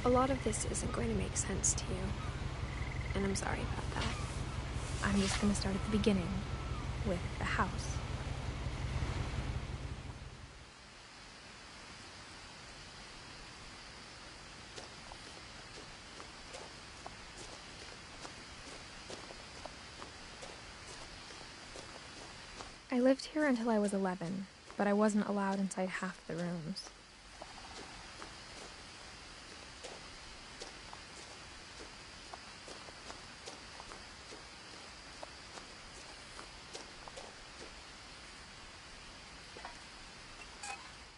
A lot of this isn't going to make sense to you, and I'm sorry about that. I'm just going to start at the beginning, with the house. I lived here until I was 11, but I wasn't allowed inside half the rooms.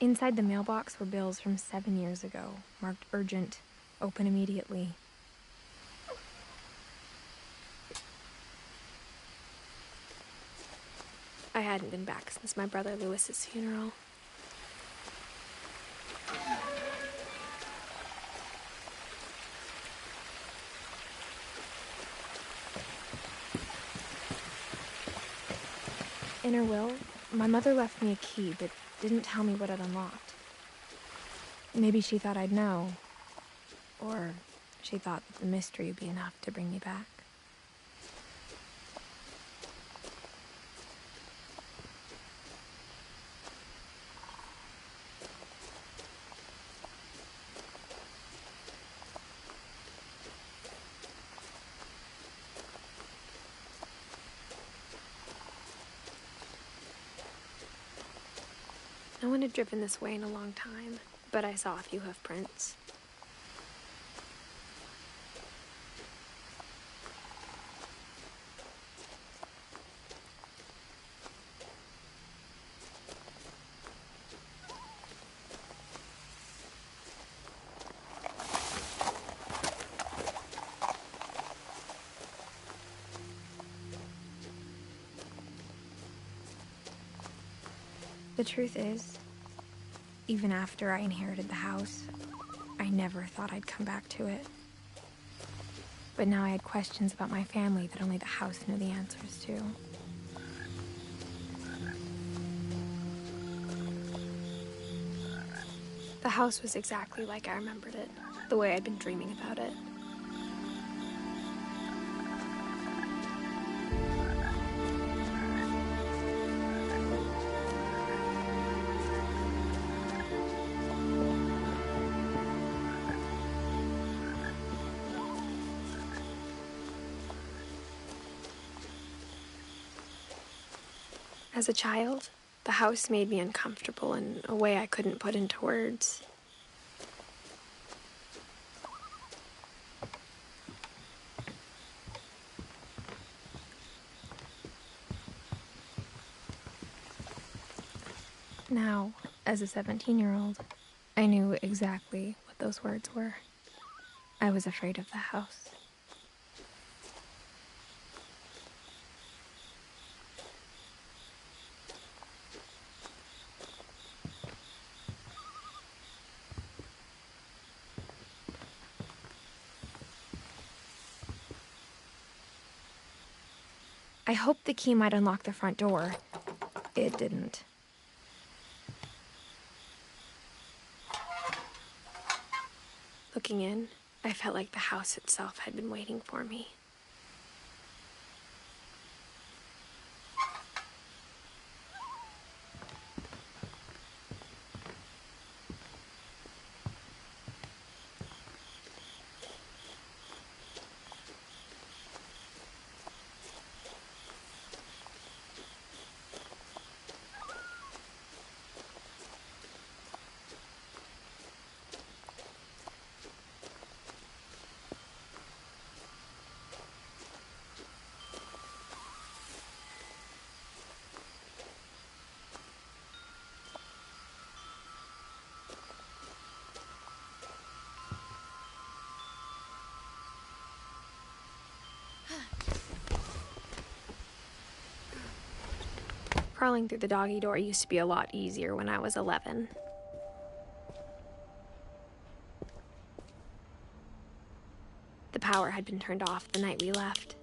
Inside the mailbox were bills from 7 years ago, marked urgent, open immediately. I hadn't been back since my brother Lewis's funeral. In her will, my mother left me a key, but didn't tell me what it unlocked. Maybe she thought I'd know, or she thought that the mystery would be enough to bring me back. No one had driven this way in a long time, but I saw a few hoof prints. The truth is, even after I inherited the house, I never thought I'd come back to it. But now I had questions about my family that only the house knew the answers to. The house was exactly like I remembered it, the way I'd been dreaming about it. As a child, the house made me uncomfortable in a way I couldn't put into words. Now, as a 17-year-old, I knew exactly what those words were. I was afraid of the house. I hoped the key might unlock the front door. It didn't. Looking in, I felt like the house itself had been waiting for me. Crawling through the doggy door used to be a lot easier when I was 11. The power had been turned off the night we left.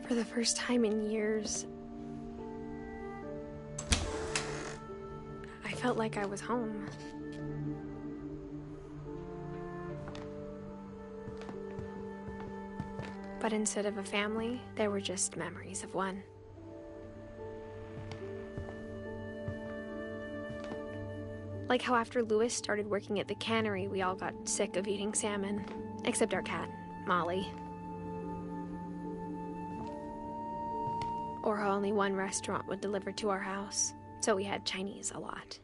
For the first time in years, I felt like I was home. But instead of a family, there were just memories of one. Like how after Louis started working at the cannery, we all got sick of eating salmon. Except our cat, Molly. Or how only one restaurant would deliver to our house, so we had Chinese a lot.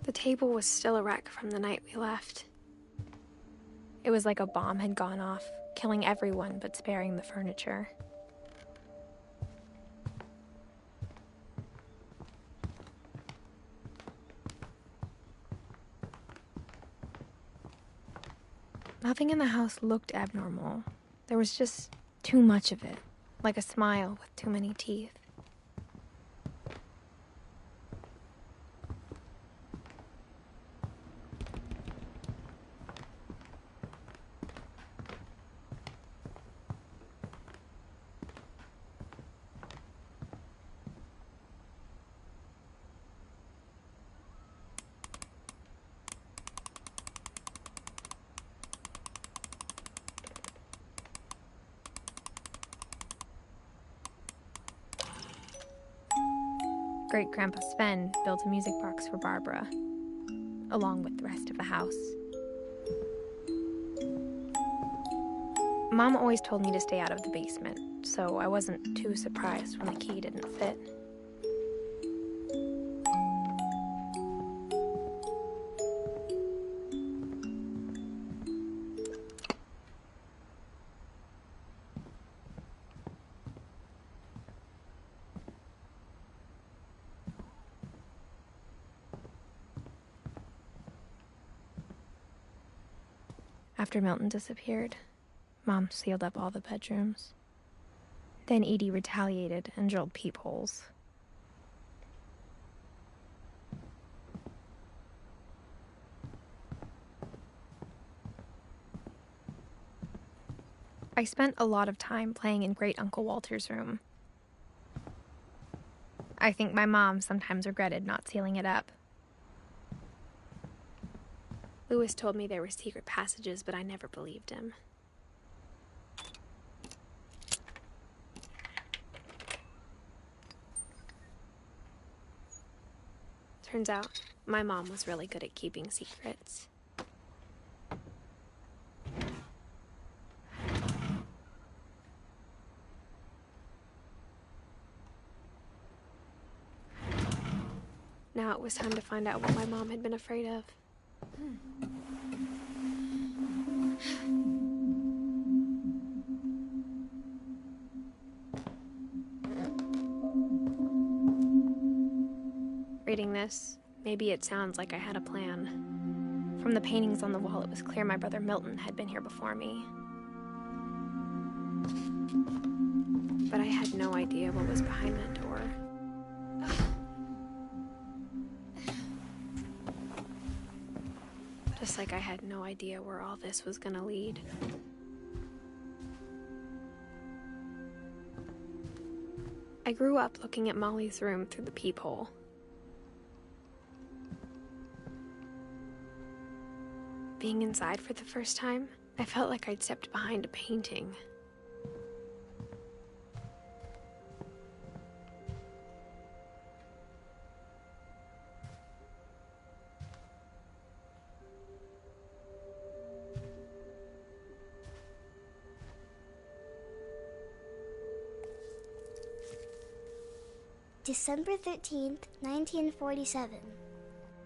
The table was still a wreck from the night we left. It was like a bomb had gone off, killing everyone but sparing the furniture. Nothing in the house looked abnormal. There was just too much of it, like a smile with too many teeth. Great-Grandpa Sven built a music box for Barbara, along with the rest of the house. Mom always told me to stay out of the basement, so I wasn't too surprised when the key didn't fit. After Milton disappeared, Mom sealed up all the bedrooms. Then Edie retaliated and drilled peepholes. I spent a lot of time playing in Great Uncle Walter's room. I think my mom sometimes regretted not sealing it up. Louis told me there were secret passages, but I never believed him. Turns out, my mom was really good at keeping secrets. Now it was time to find out what my mom had been afraid of. Reading this, maybe it sounds like I had a plan. From the paintings on the wall, it was clear my brother Milton had been here before me. But I had no idea what was behind that door. Just like I had no idea where all this was gonna lead. I grew up looking at Molly's room through the peephole. Being inside for the first time, I felt like I'd stepped behind a painting. December 13th, 1947.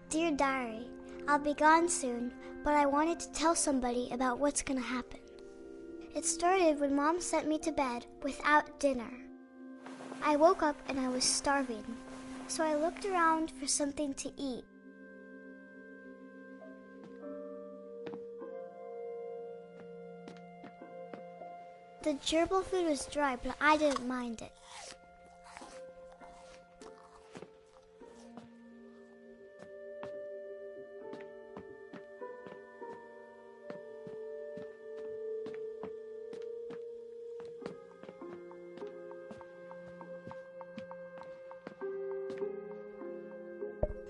Dear Diary, I'll be gone soon, but I wanted to tell somebody about what's gonna happen. It started when Mom sent me to bed without dinner. I woke up and I was starving, so I looked around for something to eat. The gerbil food was dry, but I didn't mind it.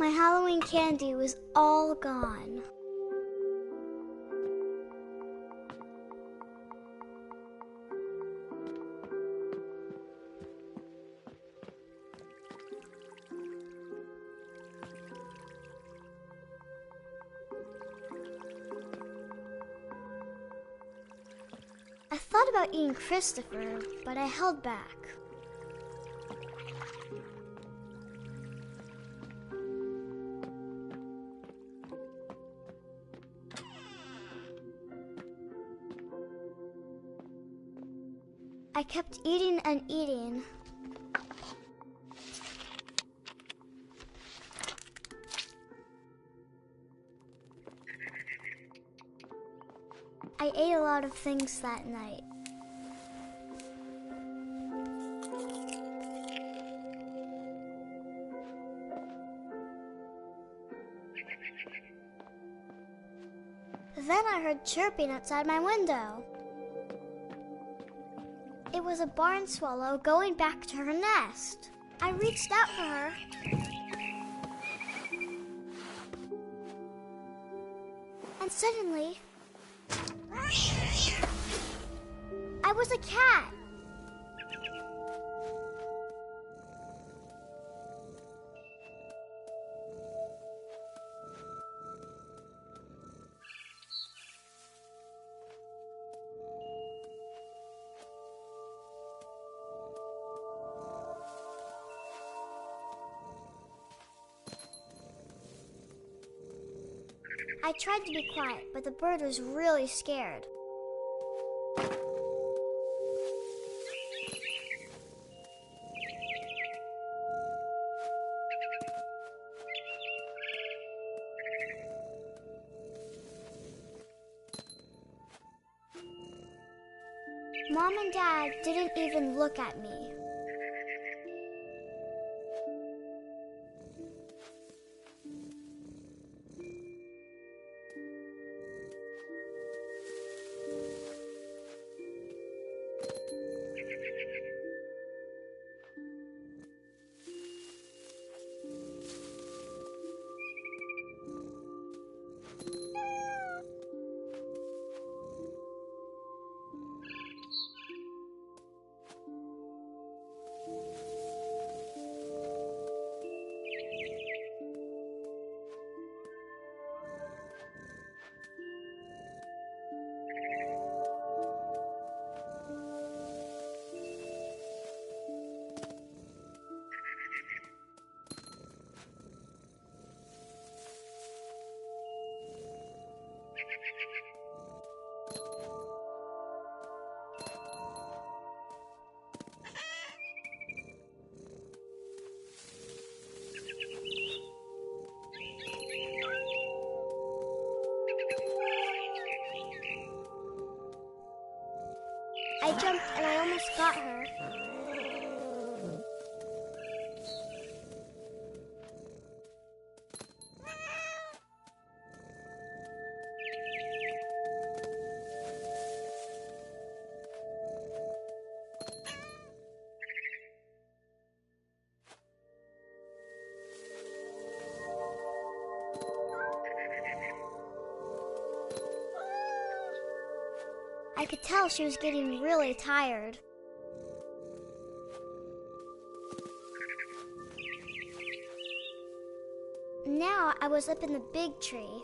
My Halloween candy was all gone. I thought about eating Christopher, but I held back. I kept eating and eating. I ate a lot of things that night. Then I heard chirping outside my window. It was a barn swallow going back to her nest. I reached out for her. And suddenly, I was a cat. I tried to be quiet, but the bird was really scared. Mom and Dad didn't even look at me. I jumped and I almost got her. I could tell she was getting really tired. Now I was up in the big tree.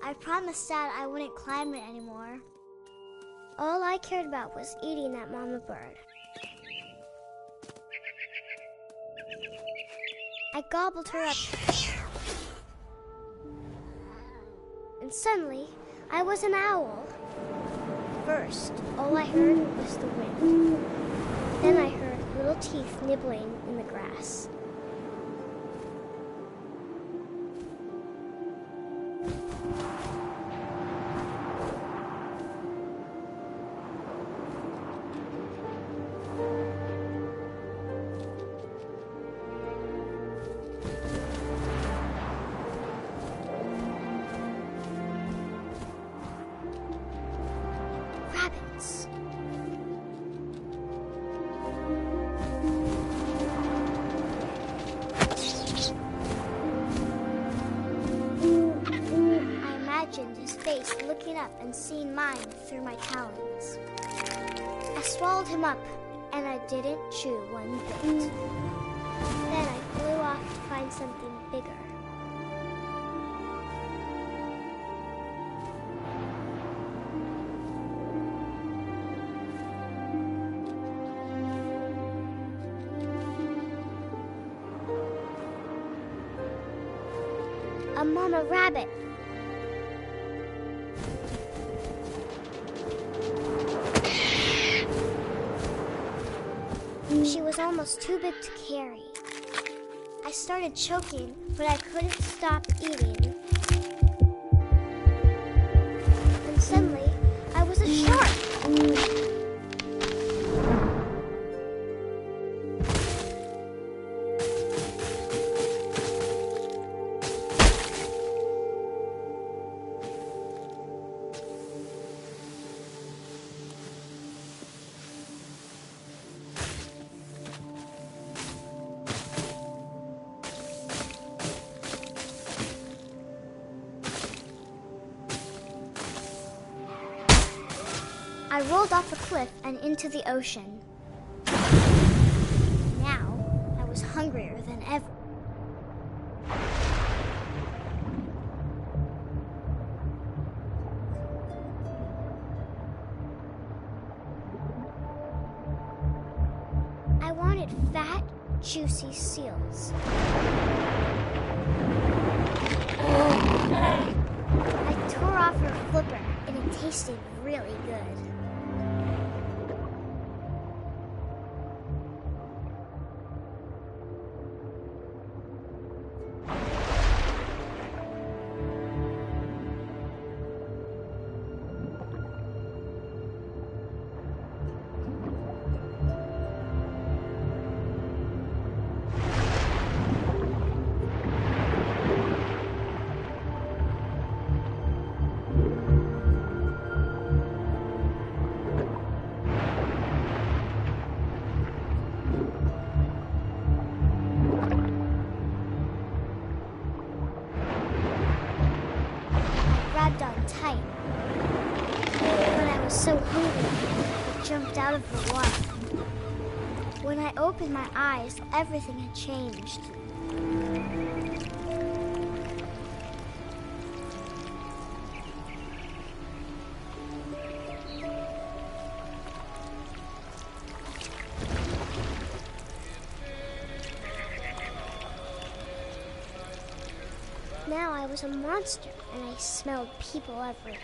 I promised Dad I wouldn't climb it anymore. All I cared about was eating that mama bird. I gobbled her up. And suddenly, I was an owl. First, all I heard was the wind. Then I heard little teeth nibbling in the grass. Rabbits. waking up and seeing mine through my talons. I swallowed him up, and I didn't chew one bit. Then I flew off to find something bigger. A mama rabbit. She was almost too big to carry. I started choking, but I couldn't stop eating. And suddenly, I was a shark. I rolled off a cliff and into the ocean. Now, I was hungrier than ever. I wanted fat, juicy seals. I tore off her flipper, and it tasted really good. Grabbed on tight, but I was so hungry I jumped out of the water. When I opened my eyes, everything had changed. Now I was a monster, and I smelled people everywhere.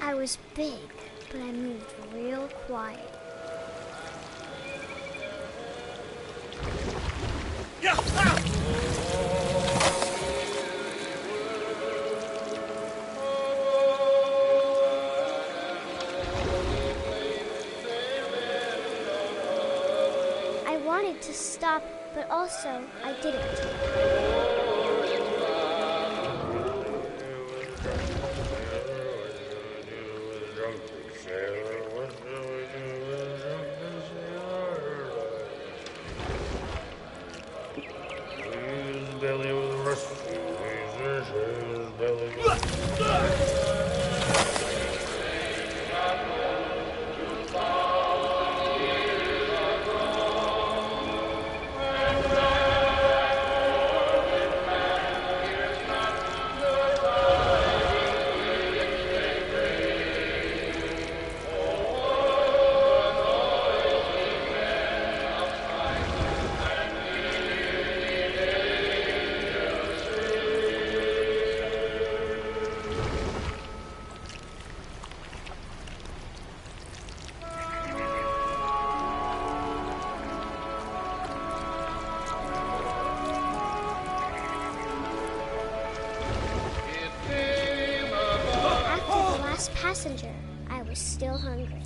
I was big, but I moved real quiet. I wanted to stop, but also I didn't. last passenger, I was still hungry.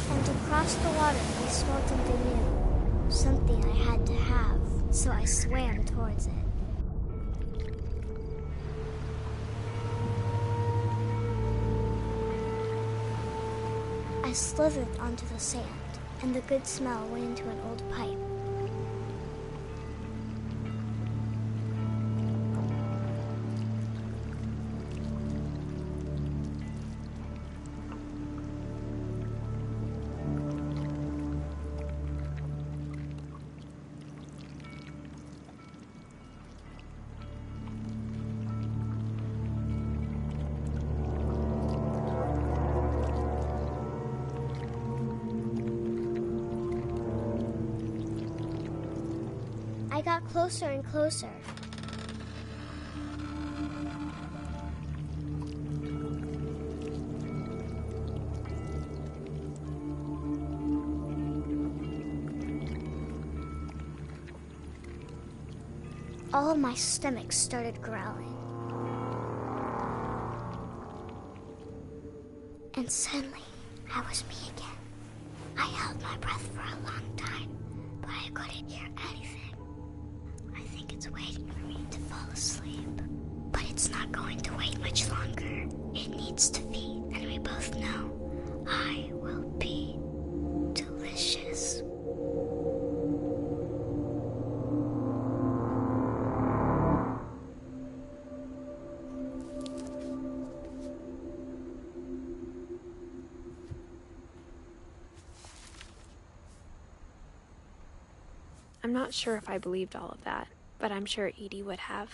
And across the water, I smelled something new. Something I had to have, so I swam towards it. I slithered onto the sand, and the good smell went into an old pipe. I got closer and closer. All of my stomach started growling. And suddenly, I was me again. I held my breath for a long time, but I couldn't hear anything. I think it's waiting for me to fall asleep. But it's not going to wait much longer. It needs to feed, and we both know I will be delicious. I'm not sure if I believed all of that, but I'm sure Edie would have.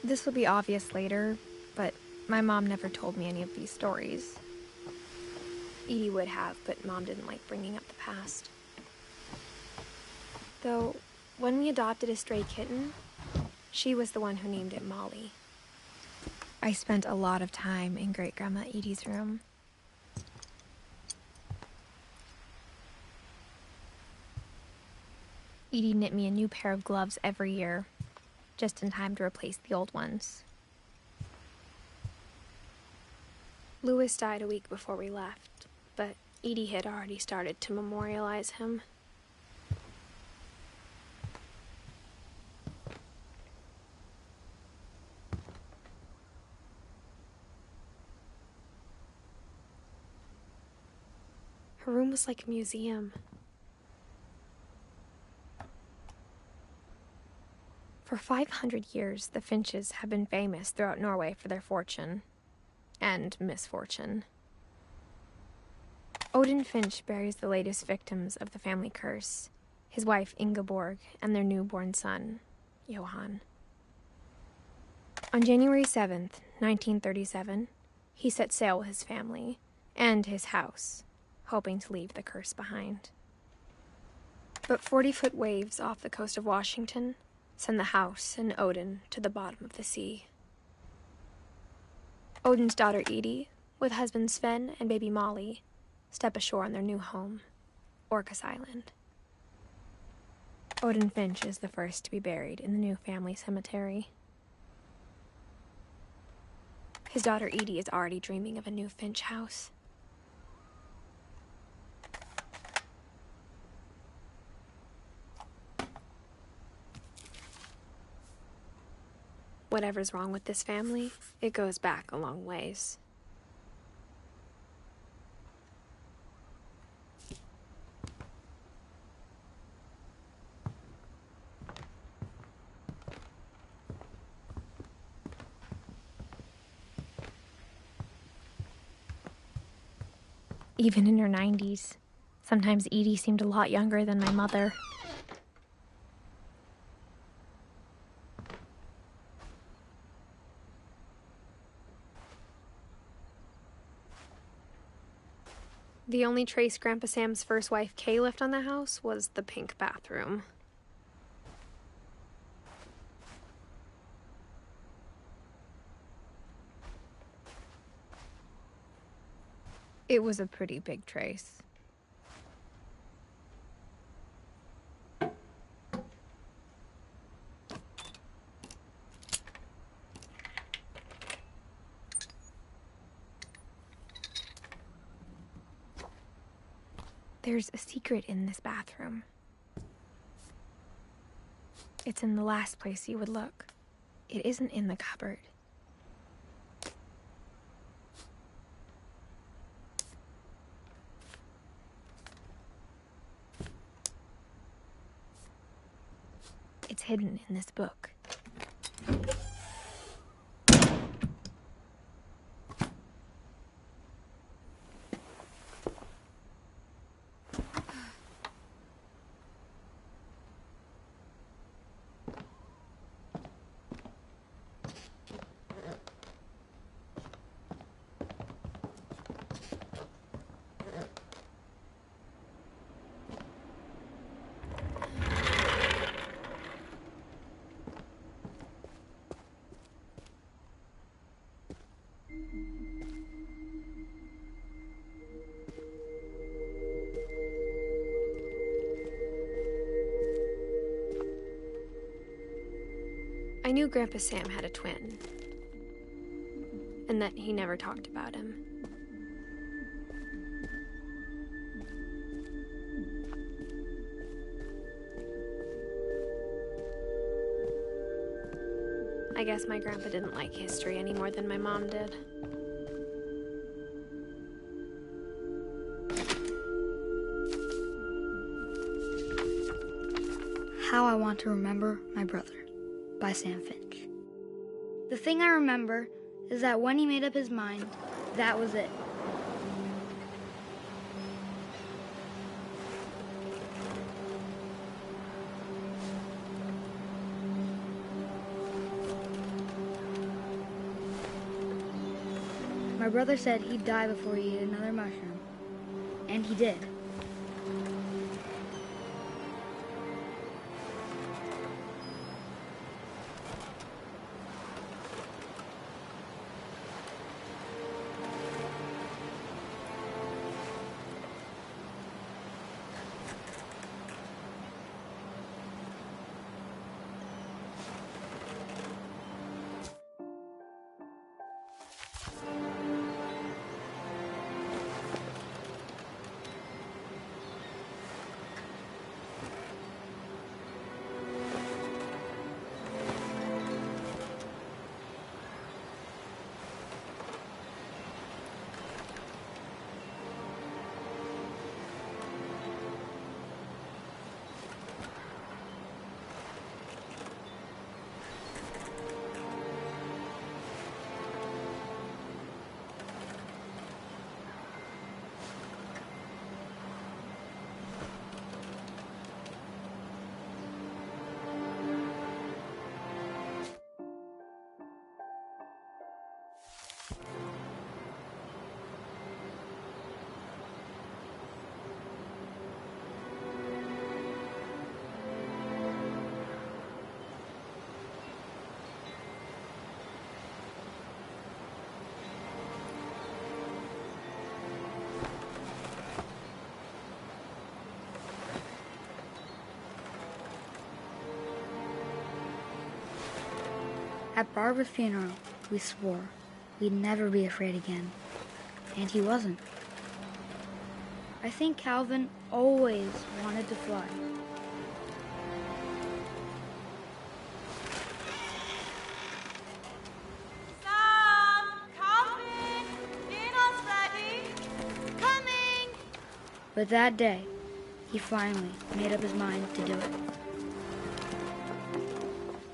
This will be obvious later, but my mom never told me any of these stories. Edie would have, but Mom didn't like bringing up the past. Though, when we adopted a stray kitten, she was the one who named it Molly. I spent a lot of time in Great-Grandma Edie's room. Edie knit me a new pair of gloves every year, just in time to replace the old ones. Louis died a week before we left, but Edie had already started to memorialize him. Her room was like a museum. For 500 years, the Finches have been famous throughout Norway for their fortune and misfortune. Odin Finch buries the latest victims of the family curse, his wife Ingeborg and their newborn son, Johan. On January 7th, 1937, he set sail with his family and his house, hoping to leave the curse behind. But 40-foot waves off the coast of Washington send the house and Odin to the bottom of the sea. Odin's daughter Edie, with husband Sven and baby Molly, step ashore on their new home, Orcas Island. Odin Finch is the first to be buried in the new family cemetery. His daughter Edie is already dreaming of a new Finch house. Whatever's wrong with this family, it goes back a long ways. Even in her 90s, sometimes Edie seemed a lot younger than my mother. The only trace Grandpa Sam's first wife Kay left on the house was the pink bathroom. It was a pretty big trace. There's a secret in this bathroom. It's in the last place you would look. It isn't in the cupboard. It's hidden in this book. I knew Grandpa Sam had a twin, and that he never talked about him. I guess my grandpa didn't like history any more than my mom did. How I Want to Remember My Brother by Sam Finch. The thing I remember is that when he made up his mind, that was it. My brother said he'd die before he ate another mushroom, and he did. At Barbara's funeral, we swore we'd never be afraid again, and he wasn't. I think Calvin always wanted to fly. Sam! Calvin! Dinner's ready! Coming! But that day, he finally made up his mind to do it.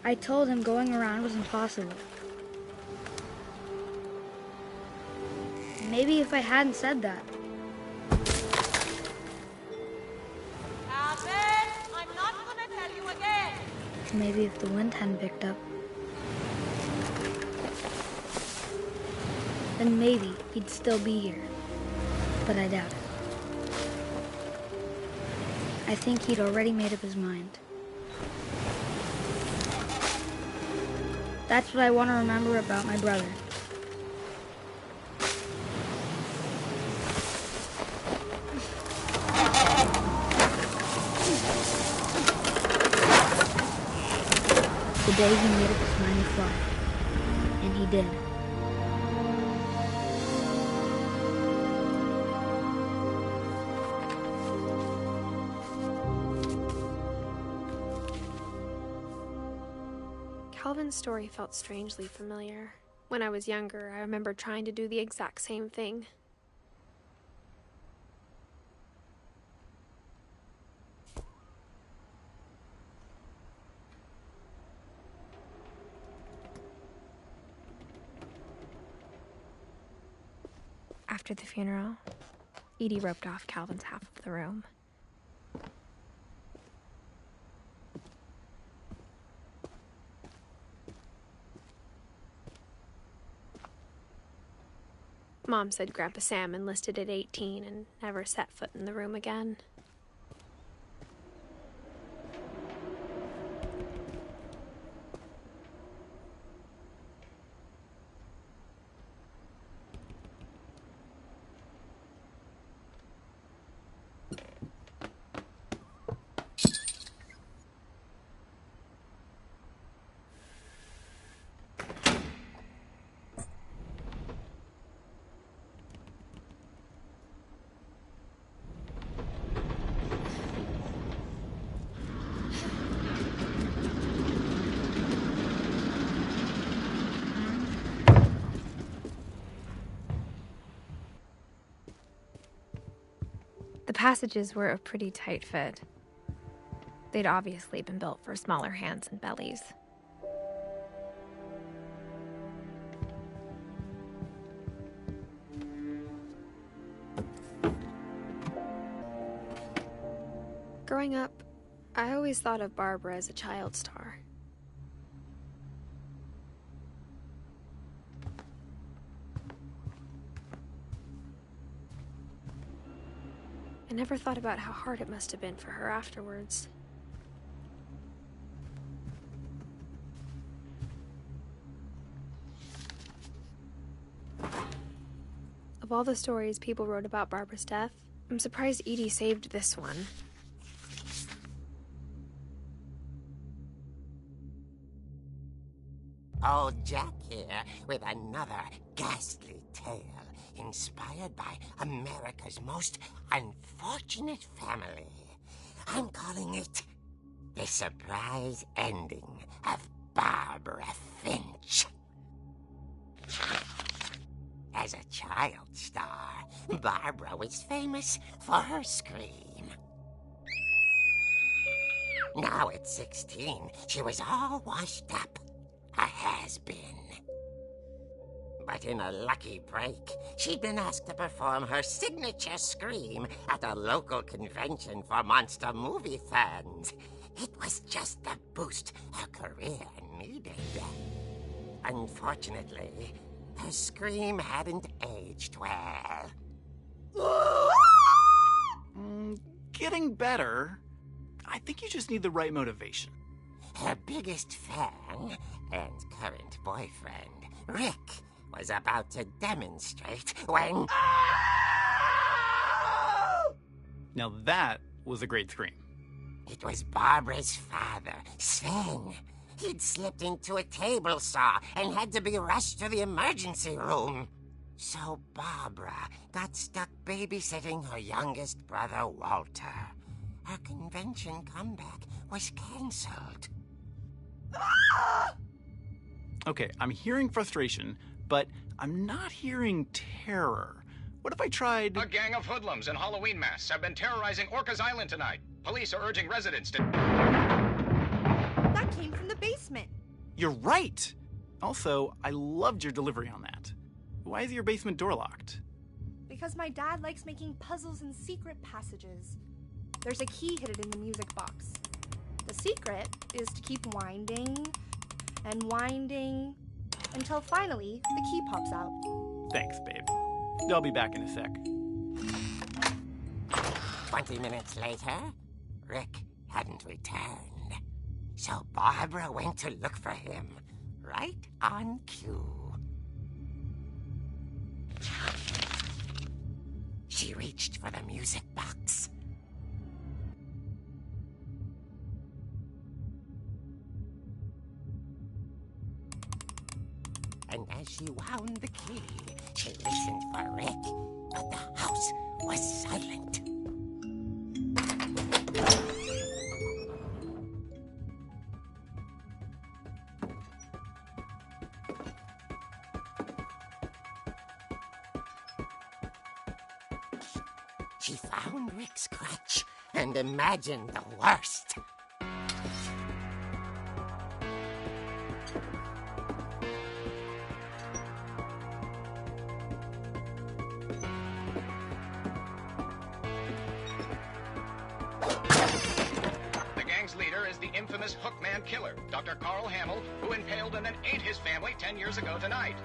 I told him going around was impossible. Maybe if I hadn't said that. Calvin! I'm not gonna tell you again! Maybe if the wind hadn't picked up. Then maybe he'd still be here. But I doubt it. I think he'd already made up his mind. That's what I want to remember about my brother. The day he made it to 95. And he did. Calvin's story felt strangely familiar. When I was younger, I remember trying to do the exact same thing. After the funeral, Edie roped off Calvin's half of the room. Mom said Grandpa Sam enlisted at 18 and never set foot in the room again. The passages were a pretty tight fit. They'd obviously been built for smaller hands and bellies. Growing up, I always thought of Barbara as a child star. I never thought about how hard it must have been for her afterwards. Of all the stories people wrote about Barbara's death, I'm surprised Edie saved this one. Old Jack here with another ghastly tale inspired by America's most unfortunate family. I'm calling it The Surprise Ending of Barbara Finch. As a child star, Barbara was famous for her scream. Now at 16, she was all washed up. A has-been. But in a lucky break, she'd been asked to perform her signature scream at a local convention for monster movie fans. It was just the boost her career needed. Unfortunately, her scream hadn't aged well. Getting better. I think you just need the right motivation. Her biggest fan and current boyfriend, Rick, was about to demonstrate when... Now that was a great scream. It was Barbara's father, Sven. He'd slipped into a table saw and had to be rushed to the emergency room. So Barbara got stuck babysitting her youngest brother, Walter. Her convention comeback was cancelled. Okay, I'm hearing frustration, but I'm not hearing terror. What if I tried... A gang of hoodlums in Halloween masks have been terrorizing Orcas Island tonight. Police are urging residents to... That came from the basement. You're right! Also, I loved your delivery on that. Why is your basement door locked? Because my dad likes making puzzles and secret passages. There's a key hidden in the music box. The secret is to keep winding and winding until finally the key pops out. Thanks, babe. I'll be back in a sec. 20 minutes later, Rick hadn't returned. So Barbara went to look for him, right on cue. She reached for the music box. and as she wound the key, she listened for Rick, but the house was silent. She found Rick's crutch and imagined the worst. The gang's leader is the infamous Hookman killer, Dr. Carl Hamill, who impaled and then ate his family 10 years ago tonight.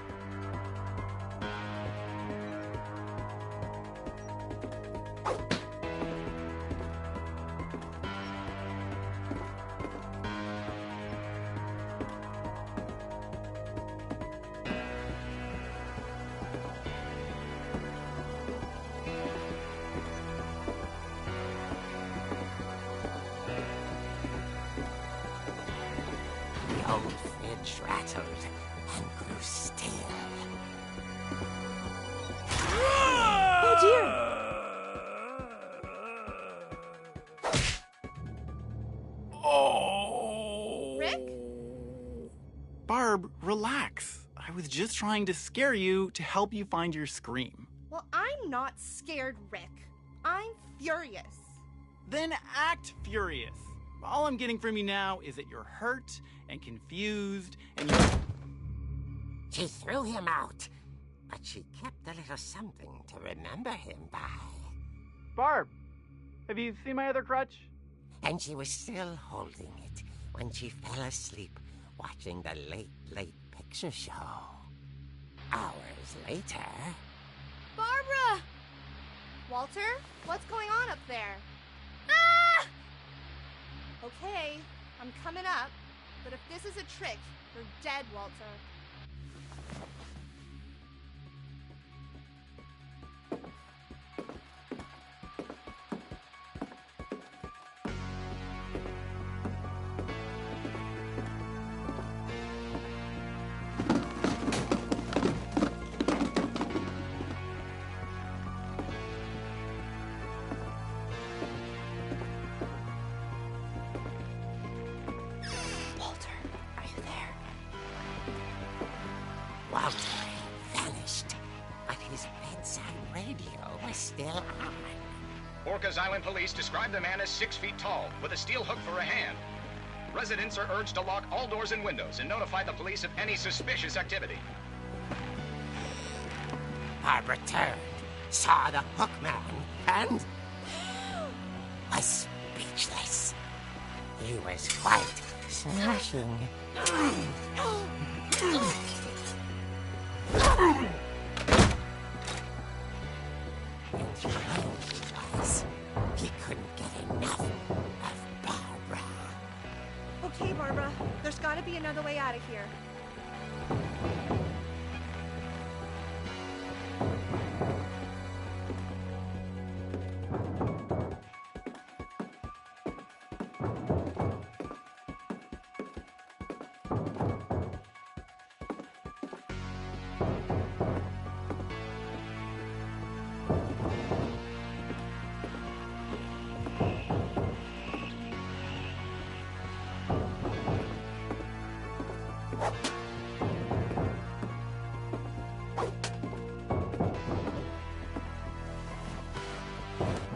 The old fridge rattled and grew still. Oh dear! Oh! Rick? Barb, relax. I was just trying to scare you to help you find your scream. Well, I'm not scared, Rick. I'm furious. Then act furious. All I'm getting from you now is that you're hurt and confused and you're... She threw him out, but she kept a little something to remember him by. Barb, have you seen my other crutch? And she was still holding it when she fell asleep watching the late picture show. Hours later... Barbara! Walter, what's going on up there? Ah! Okay, I'm coming up, but if this is a trick, you're dead, Walter. Walter vanished, but his bedside radio was still on. Orcas Island police describe the man as 6 feet tall, with a steel hook for a hand. Residents are urged to lock all doors and windows and notify the police of any suspicious activity. Barbara turned, saw the hook man, and was speechless. He was quite smashing. And he was. He couldn't get enough of Barbara. Okay, Barbara, there's gotta be another way out of here.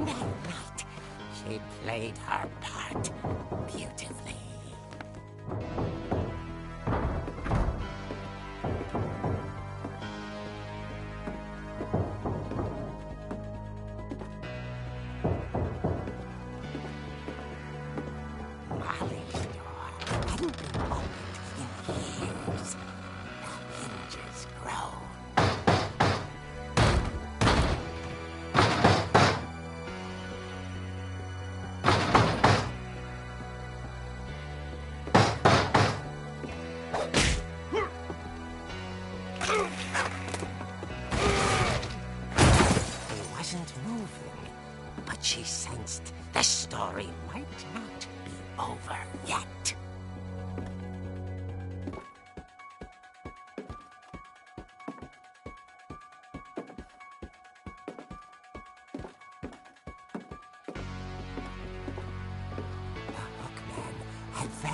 That night, she played her part beautifully. Molly's door hadn't been opened in years. The hinges groaned. He wasn't moving, but she sensed the story might not be over yet.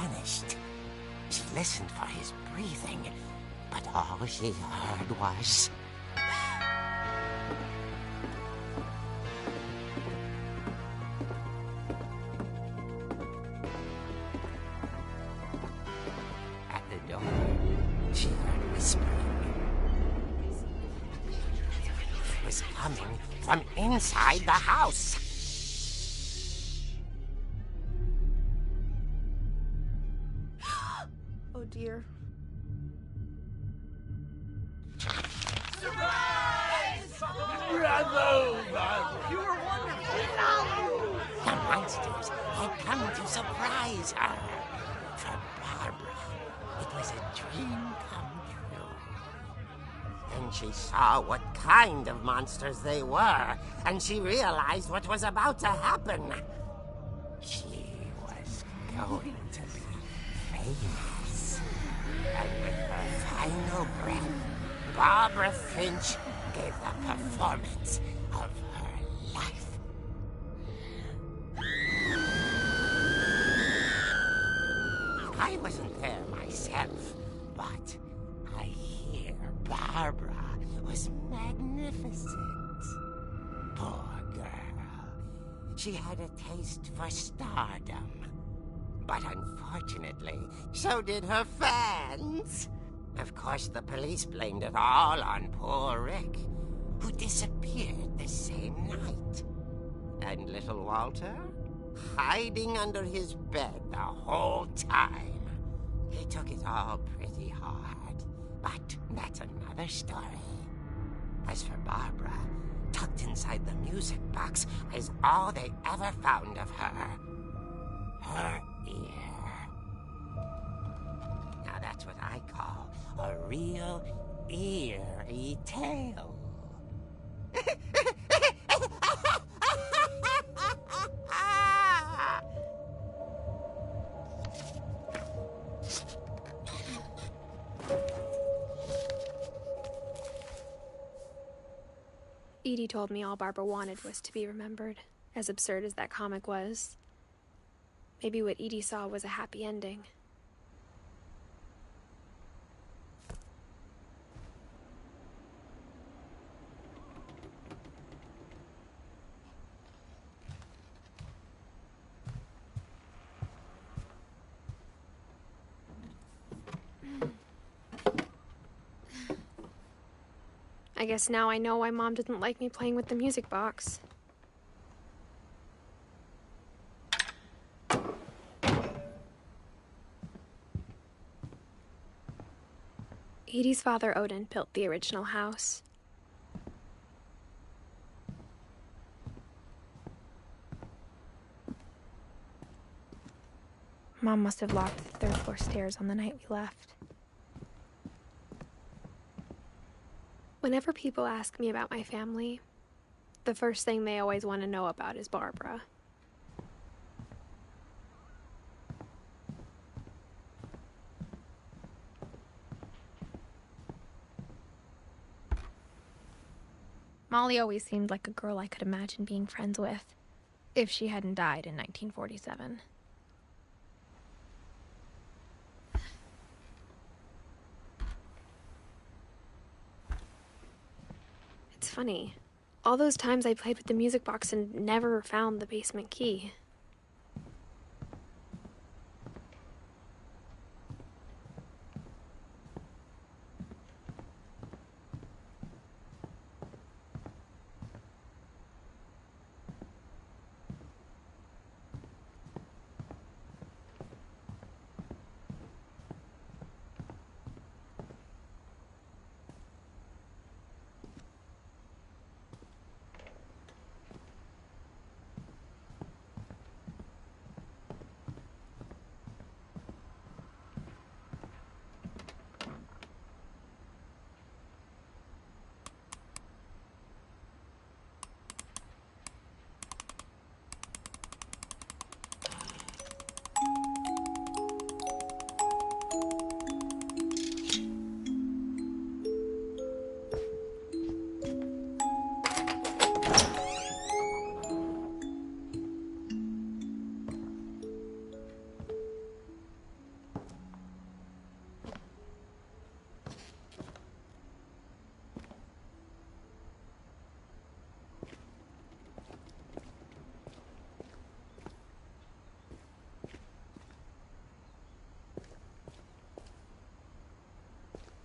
vanished. She listened for his breathing, but all she heard was... At the door, she heard whispering. It was coming from inside the house. Oh dear. The monsters had come to surprise her. For Barbara, it was a dream come true. Then she saw what kind of monsters they were, and she realized what was about to happen. She was going to be famous. And with her final breath, Barbara Finch gave the performance of her life. I wasn't there myself, but I hear Barbara was magnificent. Poor girl. She had a taste for stardom. But unfortunately, so did her fans. Of course, the police blamed it all on poor Rick, who disappeared the same night. And little Walter? Hiding under his bed the whole time. He took it all pretty hard, but that's another story. As for Barbara, tucked inside the music box is all they ever found of her. Her ear. Now that's what I call a real eerie tale. Edie told me all Barbara wanted was to be remembered, as absurd as that comic was. Maybe what Edie saw was a happy ending. I guess now I know why Mom didn't like me playing with the music box. Edie's father, Odin, built the original house. Mom must have locked the third floor stairs on the night we left. Whenever people ask me about my family, the first thing they always want to know about is Barbara. Molly always seemed like a girl I could imagine being friends with, if she hadn't died in 1947. It's funny. All those times I played with the music box and never found the basement key.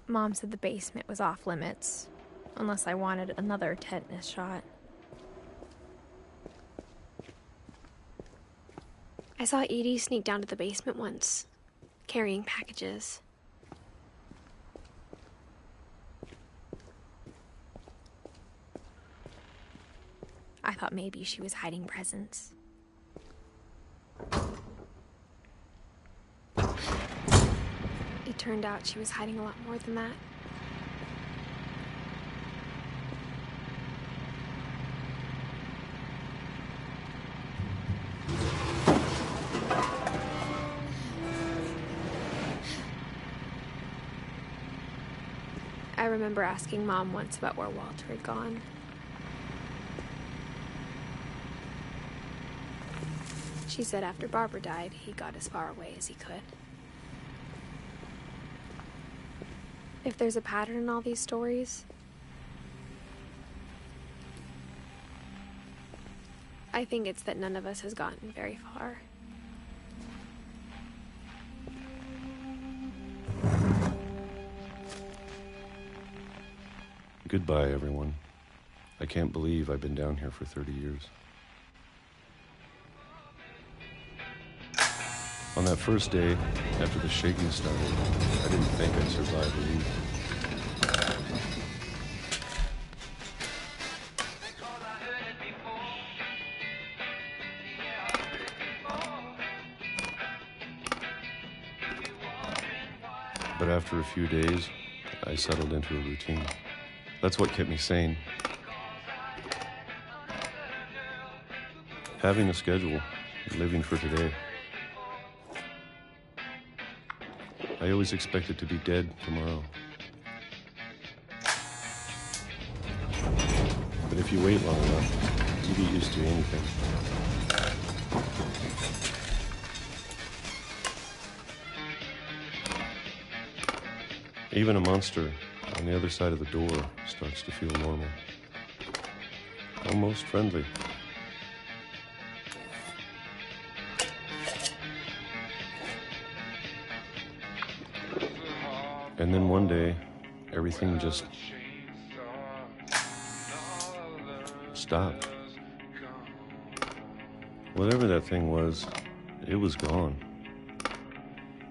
Mom said the basement was off limits, unless I wanted another tetanus shot. I saw Edie sneak down to the basement once, carrying packages. I thought maybe she was hiding presents. It turned out she was hiding a lot more than that. I remember asking Mom once about where Walter had gone. She said after Barbara died, he got as far away as he could. If there's a pattern in all these stories, I think it's that none of us has gotten very far. Goodbye, everyone. I can't believe I've been down here for 30 years. On that first day, after the shaking started, I didn't think I'd survive a week. But after a few days, I settled into a routine. That's what kept me sane. Having a schedule, living for today. I always expected to be dead tomorrow. But if you wait long enough, you get used to anything. Even a monster on the other side of the door starts to feel normal. Almost friendly. And then one day, everything just stopped. Whatever that thing was, it was gone.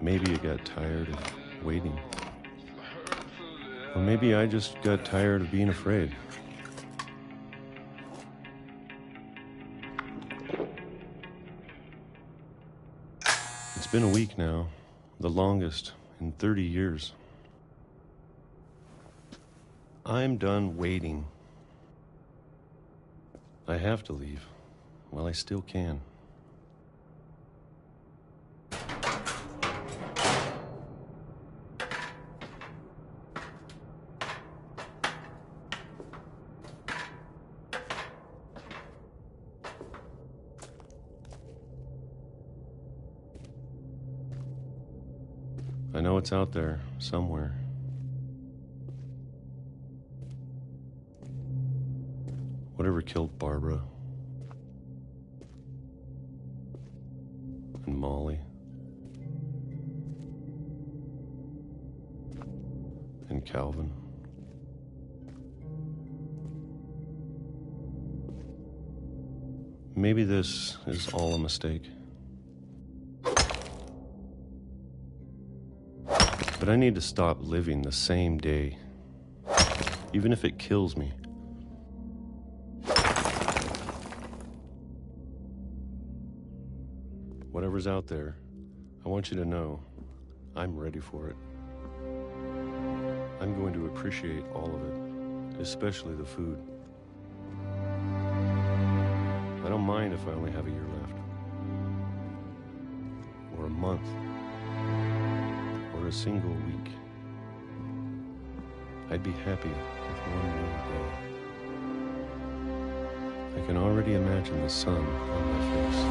Maybe it got tired of waiting. Or maybe I just got tired of being afraid. It's been a week now, the longest in 30 years. I'm done waiting. I have to leave while I still can. I know it's out there, somewhere. Whatever killed Barbara and Molly and Calvin. Maybe this is all a mistake. But I need to stop living the same day, even if it kills me. Whatever's out there, I want you to know I'm ready for it. I'm going to appreciate all of it, especially the food. I don't mind if I only have a year left, or a month, or a single week. I'd be happy with one more day. I can already imagine the sun on my face.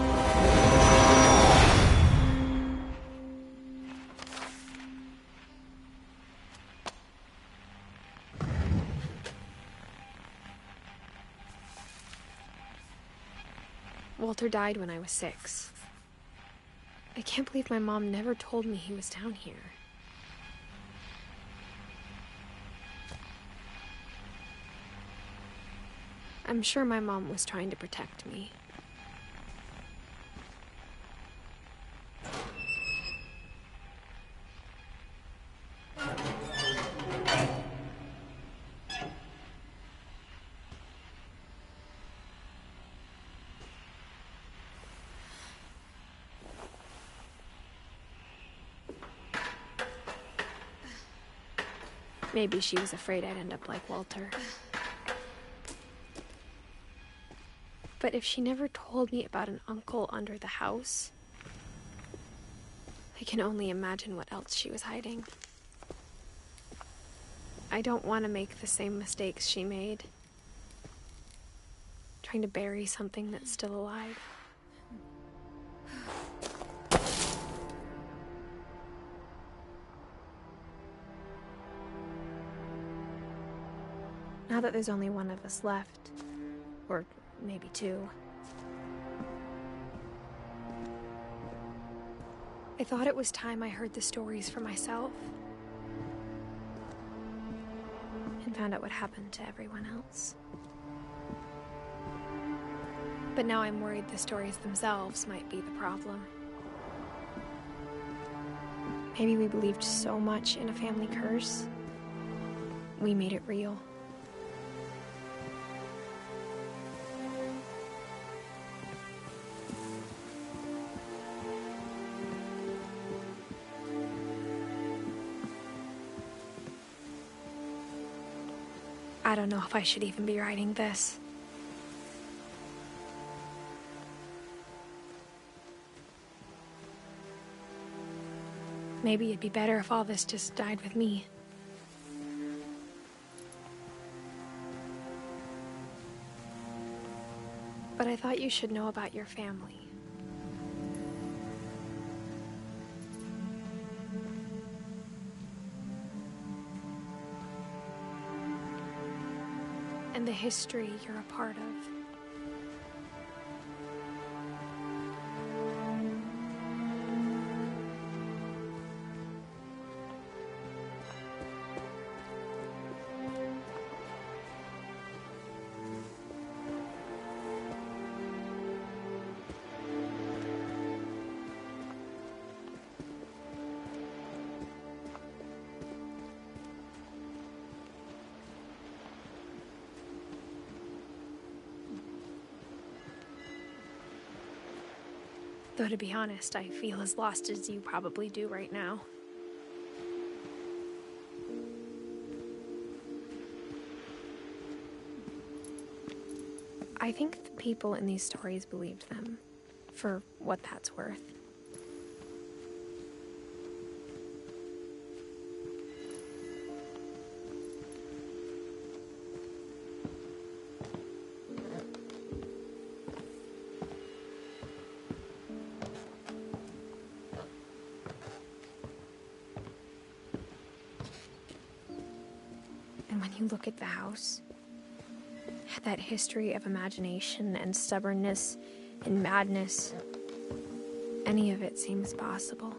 Walter died when I was 6. I can't believe my mom never told me he was down here. I'm sure my mom was trying to protect me. Maybe she was afraid I'd end up like Walter. But if she never told me about an uncle under the house, I can only imagine what else she was hiding. I don't want to make the same mistakes she made, trying to bury something that's still alive. Now that there's only one of us left, or maybe two, I thought it was time I heard the stories for myself and found out what happened to everyone else. But now I'm worried the stories themselves might be the problem. Maybe we believed so much in a family curse, we made it real. I don't know if I should even be writing this. Maybe it'd be better if all this just died with me. But I thought you should know about your family. And the history you're a part of. Though to be honest, I feel as lost as you probably do right now. I think the people in these stories believed them, for what that's worth. And when you look at the house, that history of imagination and stubbornness and madness, any of it seems possible.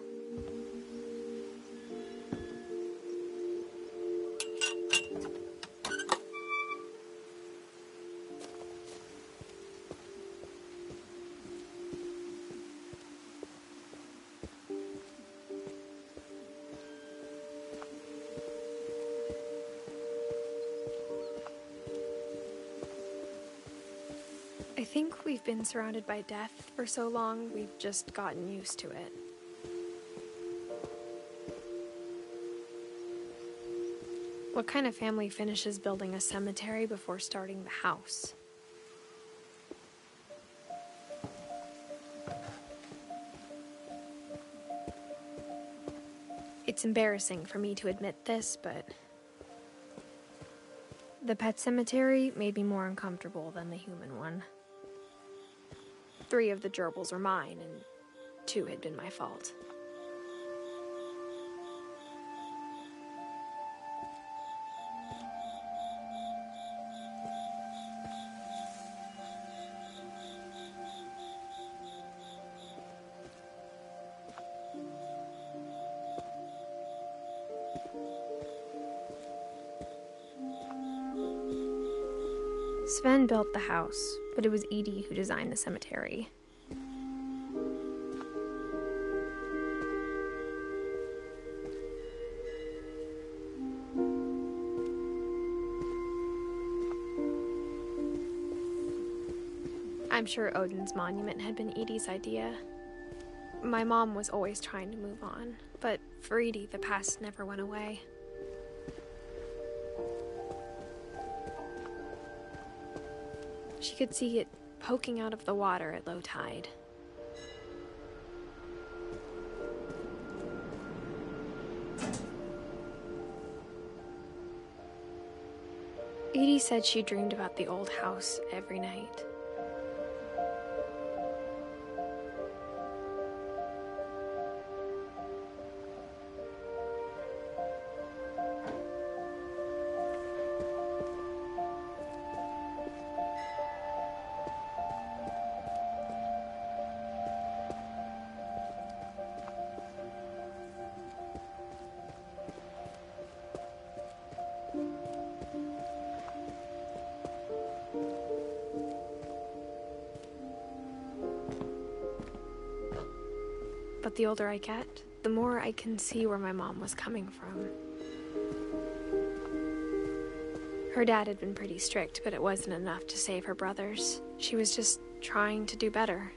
I think we've been surrounded by death for so long, we've just gotten used to it. What kind of family finishes building a cemetery before starting the house? It's embarrassing for me to admit this, but the pet cemetery made me more uncomfortable than the human one. 3 of the gerbils were mine, and 2 had been my fault. Sven built the house, but it was Edie who designed the cemetery. I'm sure Odin's monument had been Edie's idea. My mom was always trying to move on, but for Edie, the past never went away. She could see it poking out of the water at low tide. Edie said she dreamed about the old house every night. But the older I get, the more I can see where my mom was coming from. Her dad had been pretty strict, but it wasn't enough to save her brothers. She was just trying to do better.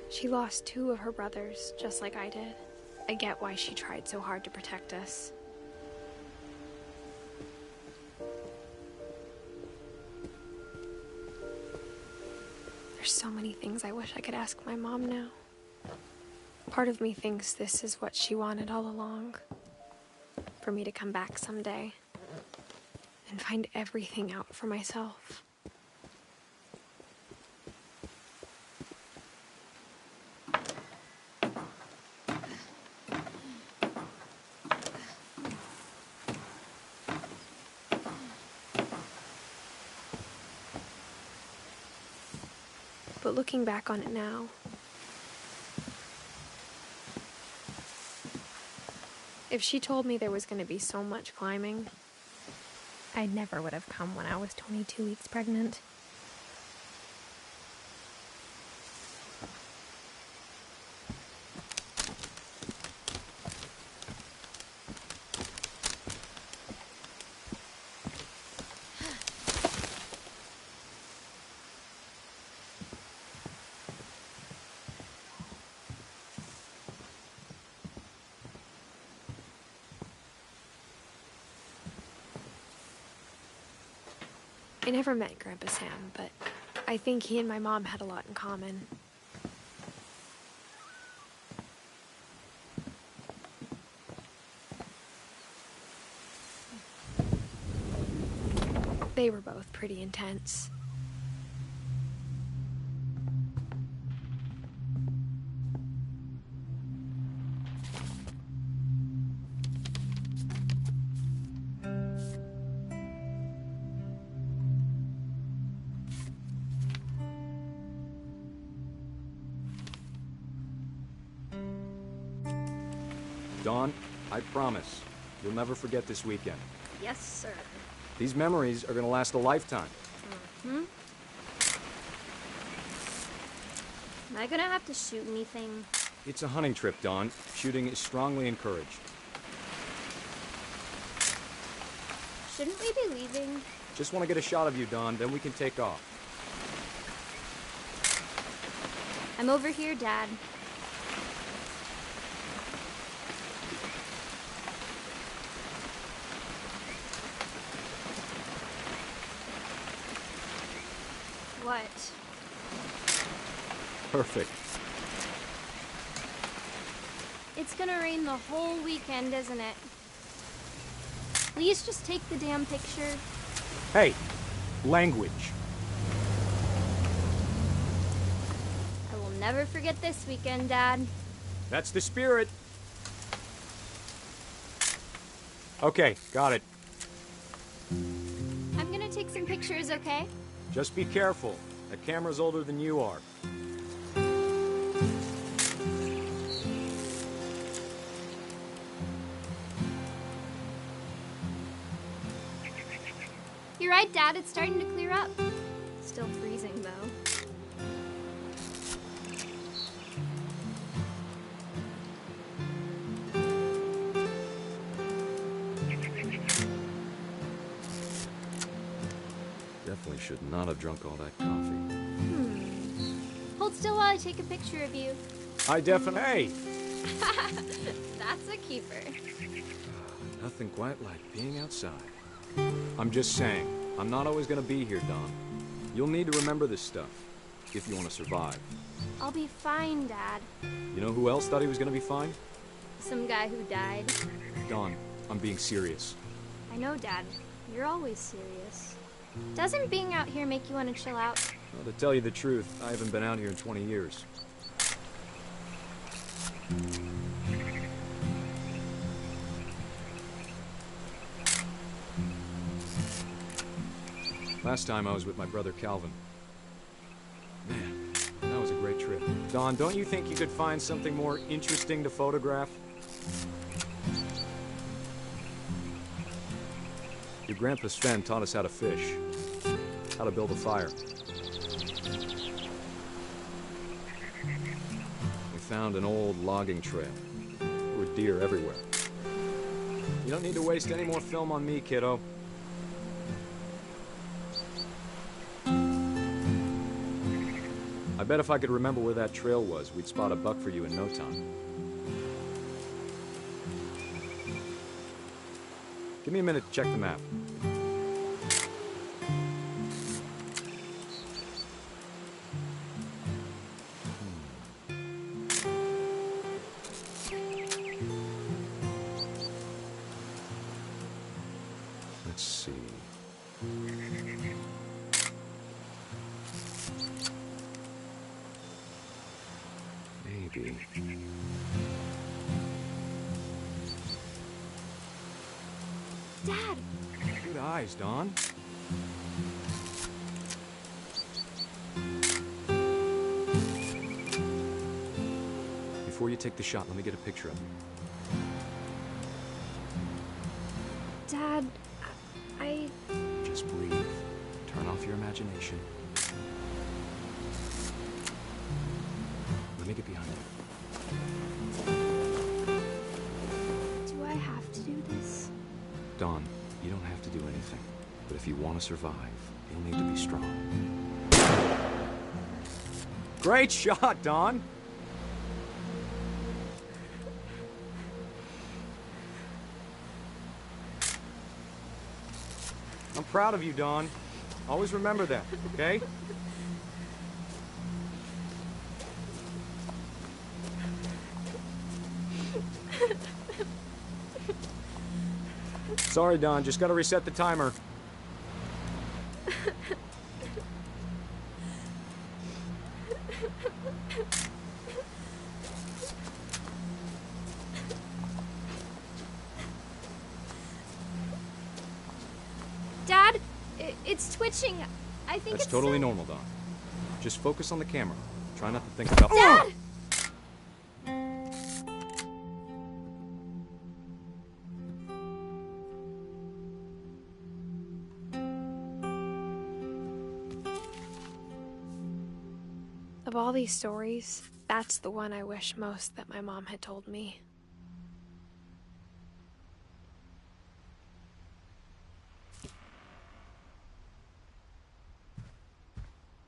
She lost 2 of her brothers, just like I did. I get why she tried so hard to protect us. There's so many things I wish I could ask my mom now. Part of me thinks this is what she wanted all along. For me to come back someday and find everything out for myself. But looking back on it now, if she told me there was going to be so much climbing, I never would have come when I was 22 weeks pregnant. I never met Grandpa Sam, but I think he and my mom had a lot in common. They were both pretty intense. Dawn, I promise, you'll never forget this weekend. Yes, sir. These memories are gonna last a lifetime. Mm-hmm. Am I gonna have to shoot anything? It's a hunting trip, Dawn. Shooting is strongly encouraged. Shouldn't we be leaving? Just want to get a shot of you, Dawn, then we can take off. I'm over here, Dad. What? Perfect. It's gonna rain the whole weekend, isn't it? Please just take the damn picture. Hey, language. I will never forget this weekend, Dad. That's the spirit. Okay, got it. I'm gonna take some pictures, okay? Just be careful. That camera's older than you are. You're right, Dad. It's starting to clear up. Still freezing, though. Definitely should not have drunk all that coffee. Hold still while I take a picture of you. I definitely... Hey! That's a keeper. Nothing quite like being outside. I'm just saying, I'm not always gonna be here, Don. You'll need to remember this stuff, if you want to survive. I'll be fine, Dad. You know who else thought he was gonna be fine? Some guy who died. Don, I'm being serious. I know, Dad. You're always serious. Doesn't being out here make you want to chill out? Well, to tell you the truth, I haven't been out here in 20 years. Last time I was with my brother Calvin. Man, that was a great trip. Don, don't you think you could find something more interesting to photograph? Your grandpa Sven taught us how to fish, how to build a fire. We found an old logging trail. There were deer everywhere. You don't need to waste any more film on me, kiddo. I bet if I could remember where that trail was, we'd spot a buck for you in no time. Give me a minute to check the map. Let's see. Maybe. Dad! Good eyes, Don. Before you take the shot, let me get a picture of you. Dad, I... Just breathe. Turn off your imagination. Let me get behind you. Do I have to do this? Don, you don't have to do anything. But if you want to survive, you'll need to be strong. Great shot, Don! I'm proud of you, Don. Always remember that, okay? Sorry, Don. Just gotta reset the timer. Dad, it's twitching. I think That's it's totally normal, Don. Just focus on the camera. Try not to think about... Dad! Of all these stories, that's the one I wish most that my mom had told me.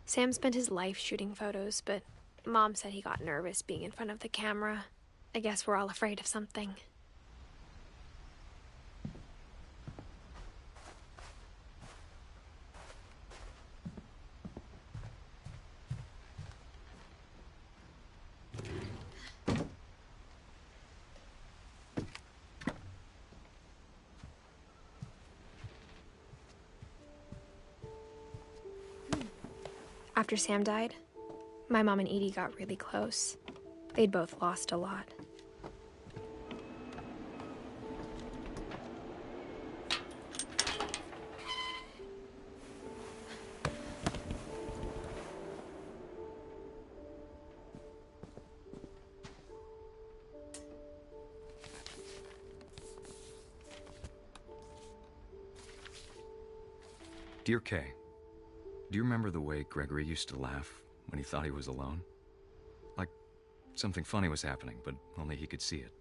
Sam spent his life shooting photos, but Mom said he got nervous being in front of the camera. I guess we're all afraid of something. After Sam died, my mom and Edie got really close. They'd both lost a lot. Dear Kay, do you remember the way Gregory used to laugh when he thought he was alone? Like something funny was happening, but only he could see it.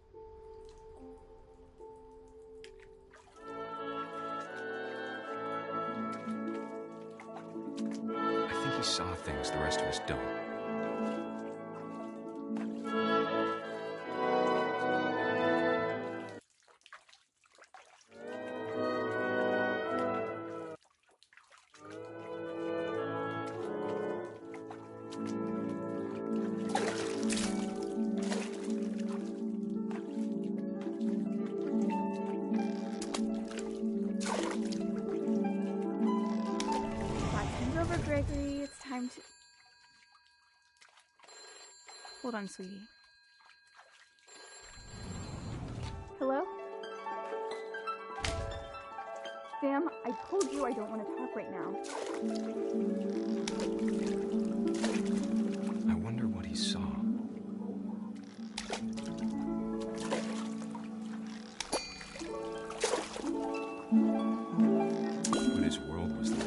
I think he saw things the rest of us don't. Gregory, it's time to... Hold on, sweetie. Hello? Sam, I told you I don't want to talk right now. I wonder what he saw. What his world was like.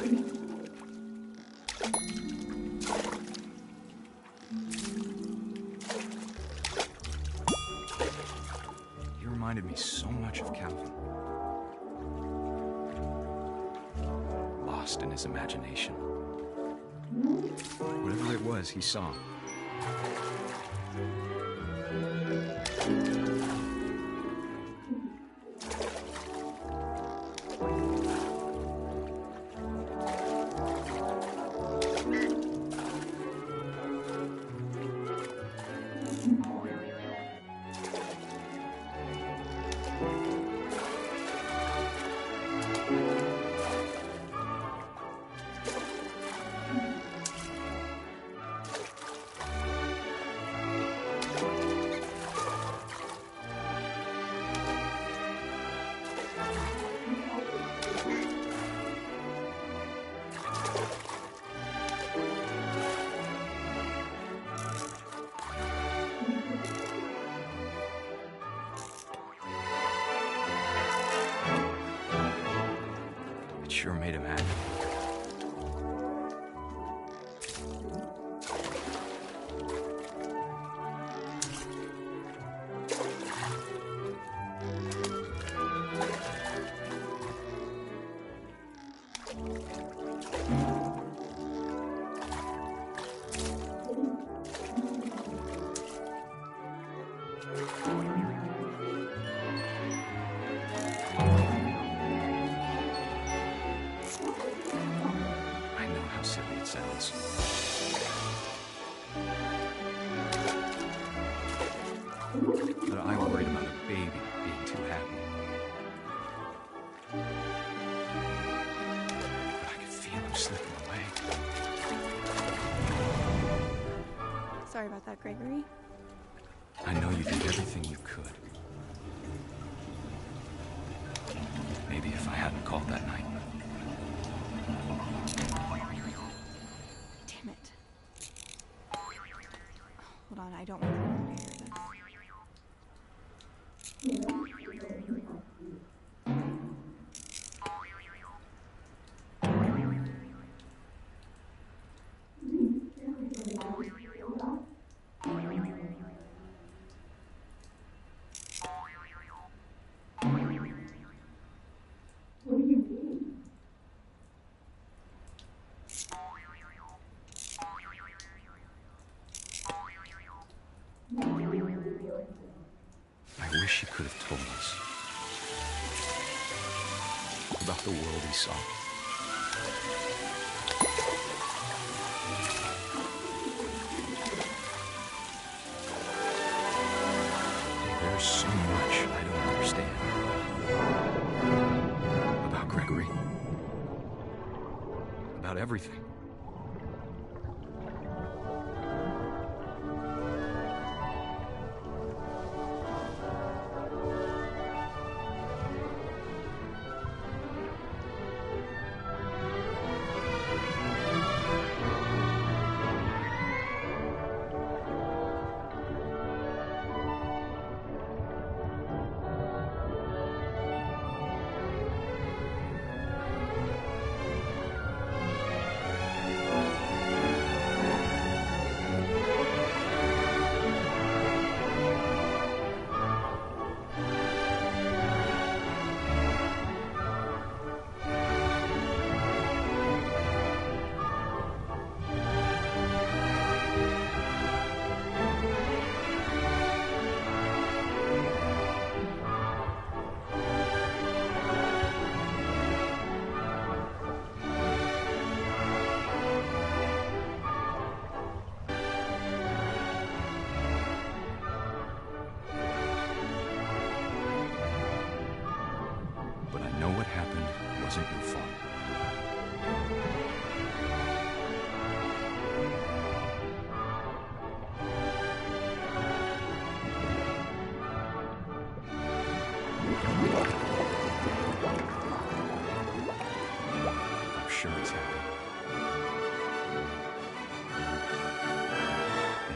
Reminded me so much of Calvin. Lost in his imagination. Whatever it was, he saw. Sure made him happy. Sounds. But I worried about a baby being too happy. But I could feel him slipping away. Sorry about that, Gregory. I know you did everything you could. Maybe if I hadn't called that night. Hold on, I don't want to hear this. I wish he could have told us about the world he saw. There's so much I don't understand about Gregory, about everything.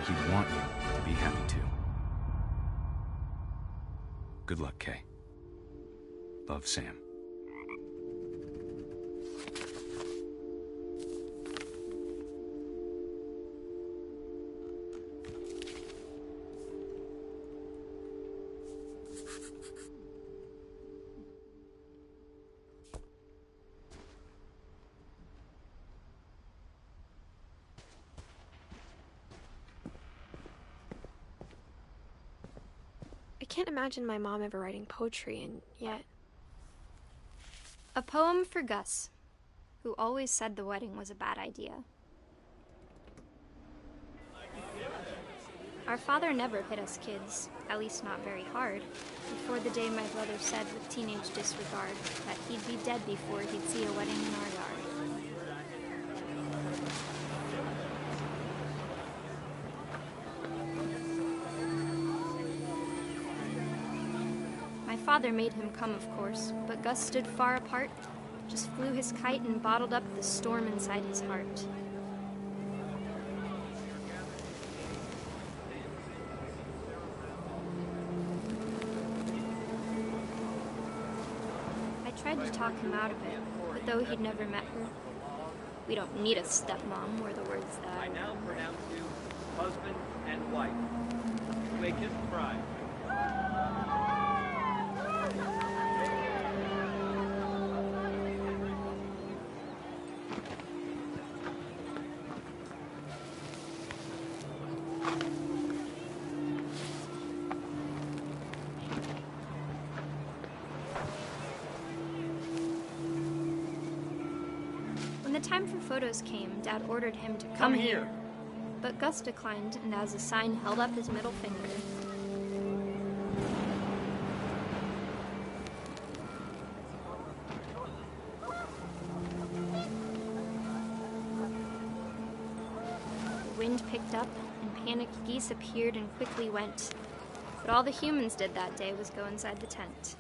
he'd want you to be happy too. Good luck, Kay. Love, Sam. I can't imagine my mom ever writing poetry, and yet... A poem for Gus, who always said the wedding was a bad idea. Our father never hit us kids, at least not very hard, before the day my brother said with teenage disregard that he'd be dead before he'd see a wedding in our yard. My father made him come, of course, but Gus stood far apart, just flew his kite and bottled up the storm inside his heart. I tried to talk him out of it, but though he'd never met her, "We don't need a stepmom," were the words that I now pronounce you husband and wife. You may kiss the bride. When the time for photos came, Dad ordered him to come here. But Gus declined, and as a sign held up his middle finger. The wind picked up, and panicked geese appeared and quickly went. But all the humans did that day was go inside the tent.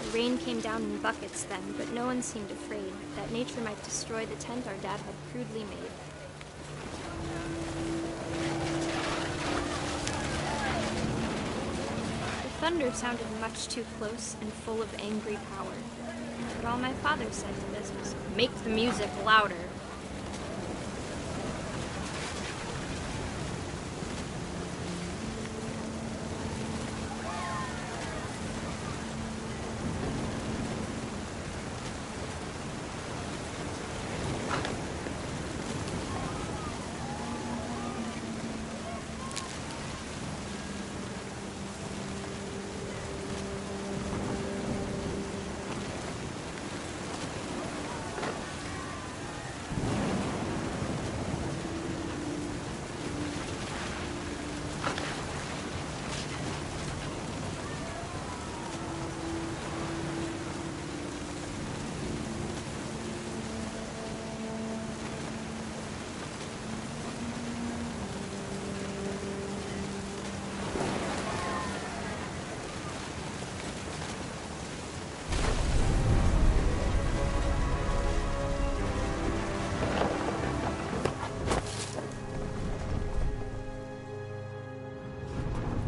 The rain came down in buckets then, but no one seemed afraid that nature might destroy the tent our dad had crudely made. The thunder sounded much too close and full of angry power, but all my father said to this was, "Make the music louder."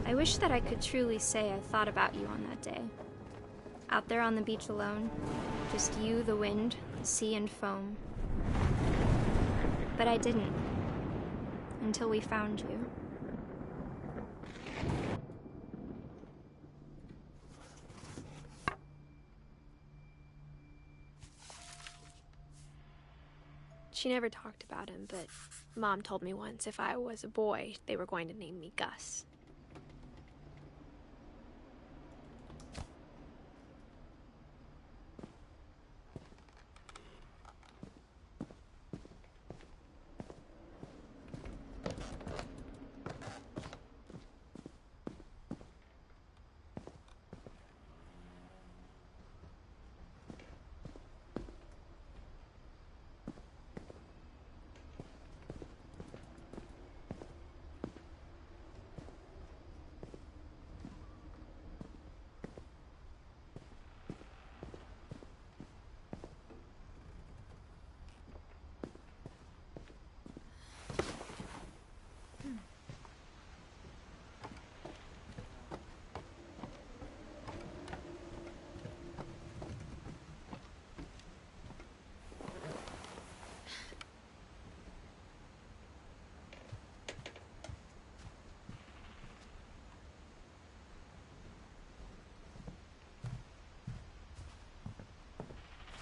I wish that I could truly say I thought about you on that day. Out there on the beach alone, just you, the wind, the sea, and foam. But I didn't, until we found you. She never talked about him, but Mom told me once if I was a boy, they were going to name me Gus.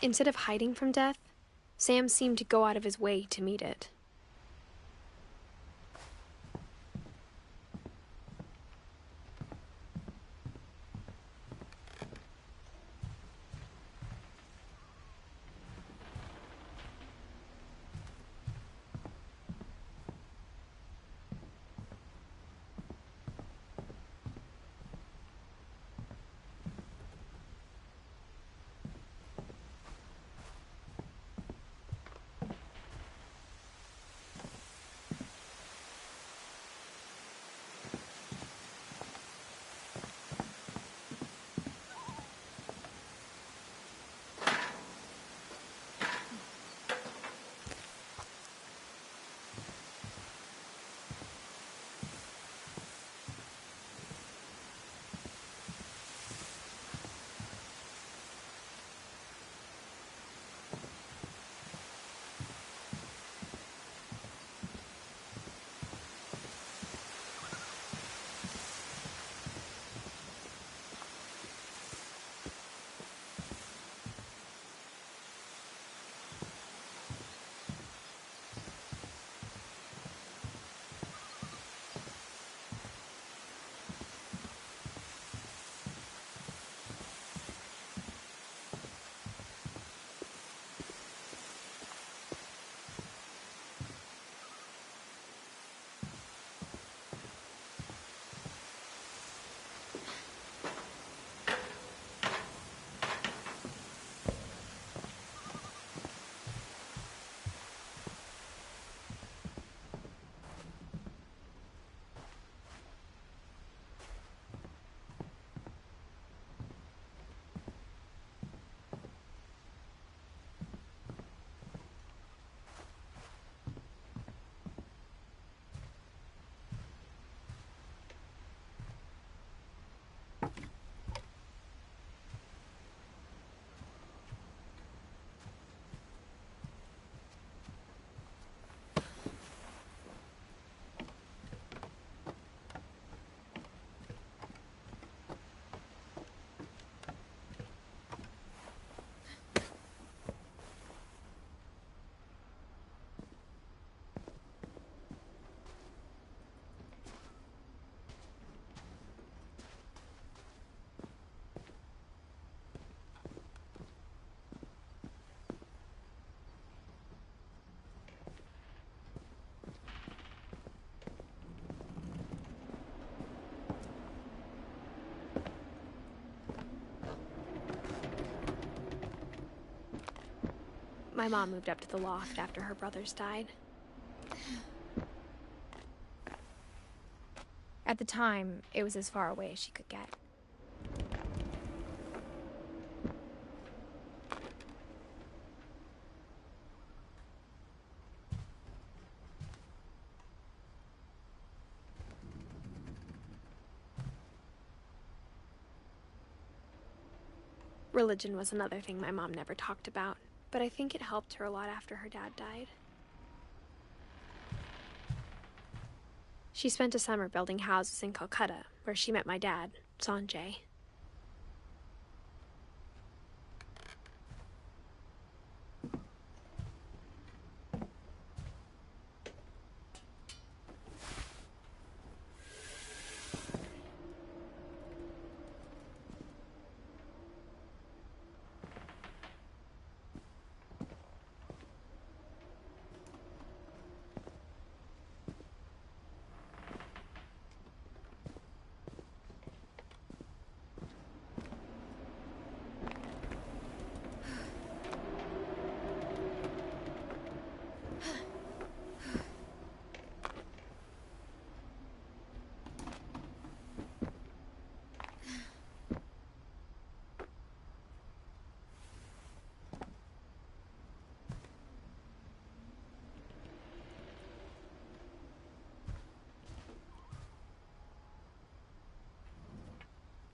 Instead of hiding from death, Sam seemed to go out of his way to meet it. My mom moved up to the loft after her brothers died. At the time, it was as far away as she could get. Religion was another thing my mom never talked about, but I think it helped her a lot after her dad died. She spent a summer building houses in Calcutta, where she met my dad, Sanjay.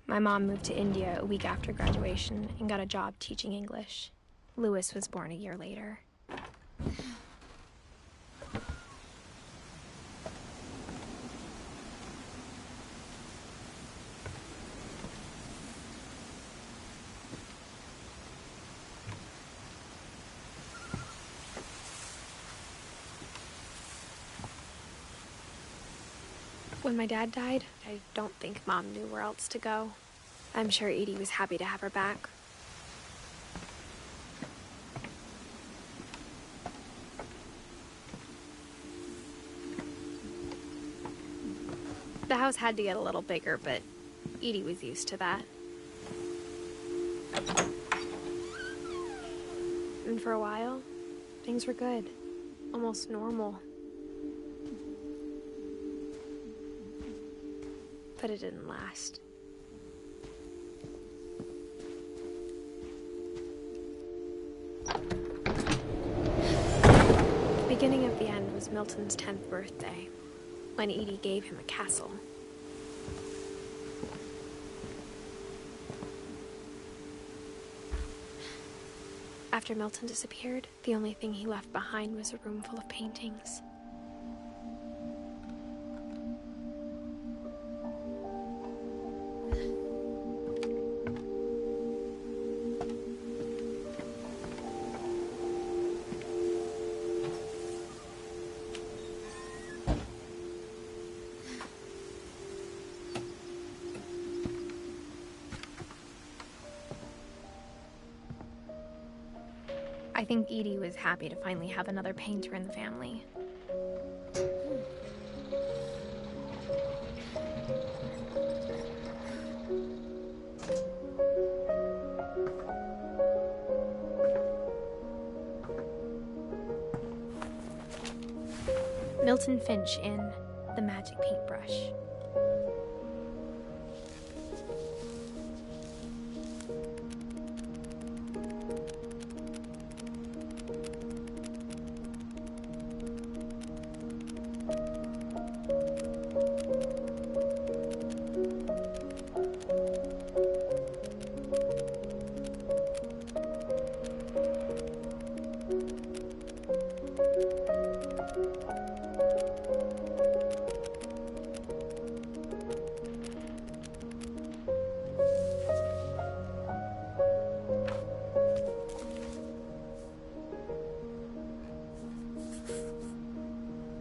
My mom moved to India a week after graduation and got a job teaching English. Louis was born a year later. When my dad died, I don't think Mom knew where else to go. I'm sure Edie was happy to have her back. The house had to get a little bigger, but Edie was used to that. And for a while, things were good. Almost normal. But it didn't last. The beginning of the end was Milton's 10th birthday, when Edie gave him a castle. After Milton disappeared, the only thing he left behind was a room full of paintings. I think Edie was happy to finally have another painter in the family. Milton Finch in The Magic Paintbrush.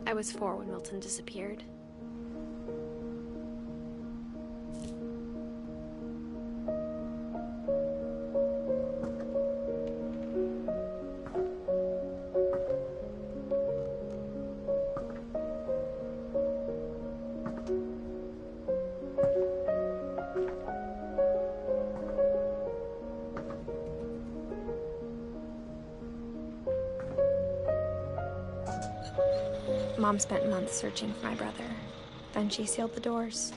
I was 4 when Milton disappeared. Mom spent months searching for my brother. Then she sealed the doors.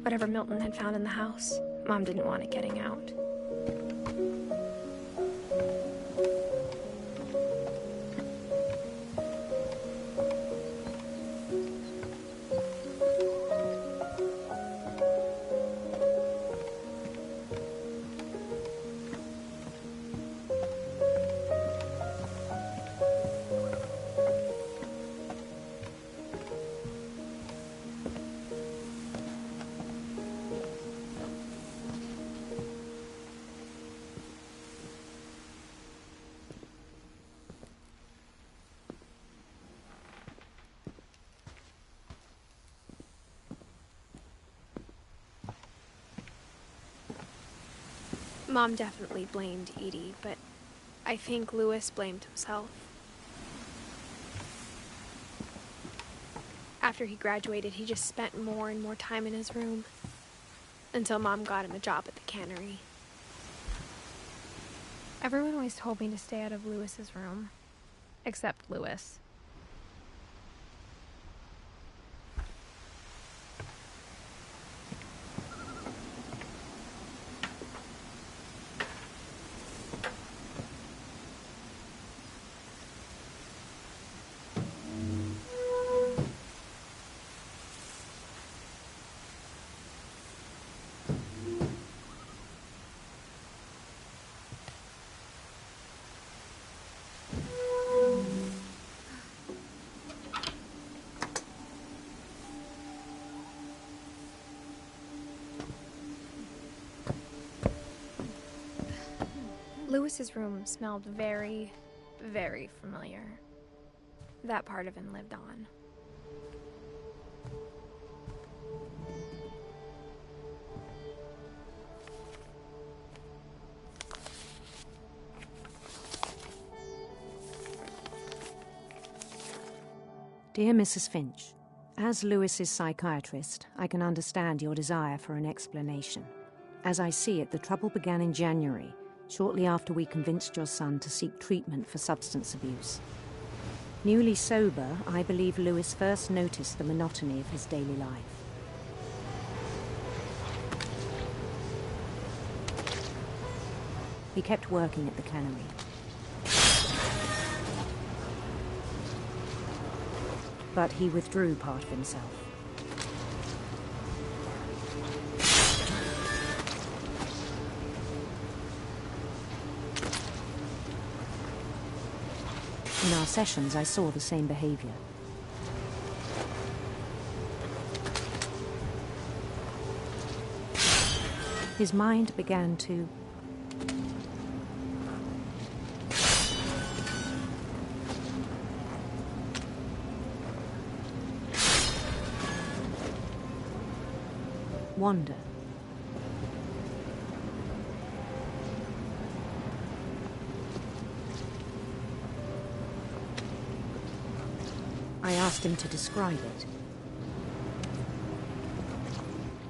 Whatever Milton had found in the house, Mom didn't want it getting out. Mom definitely blamed Edie, but I think Louis blamed himself. After he graduated, he just spent more and more time in his room, until Mom got him a job at the cannery. Everyone always told me to stay out of Louis's room, except Louis. Lewis's room smelled very, very familiar. That part of him lived on. Dear Mrs. Finch, as Lewis's psychiatrist, I can understand your desire for an explanation. As I see it, the trouble began in January, shortly after we convinced your son to seek treatment for substance abuse. Newly sober, I believe Lewis first noticed the monotony of his daily life. He kept working at the cannery. But he withdrew part of himself. In our sessions, I saw the same behavior. His mind began to wander. I asked him to describe it.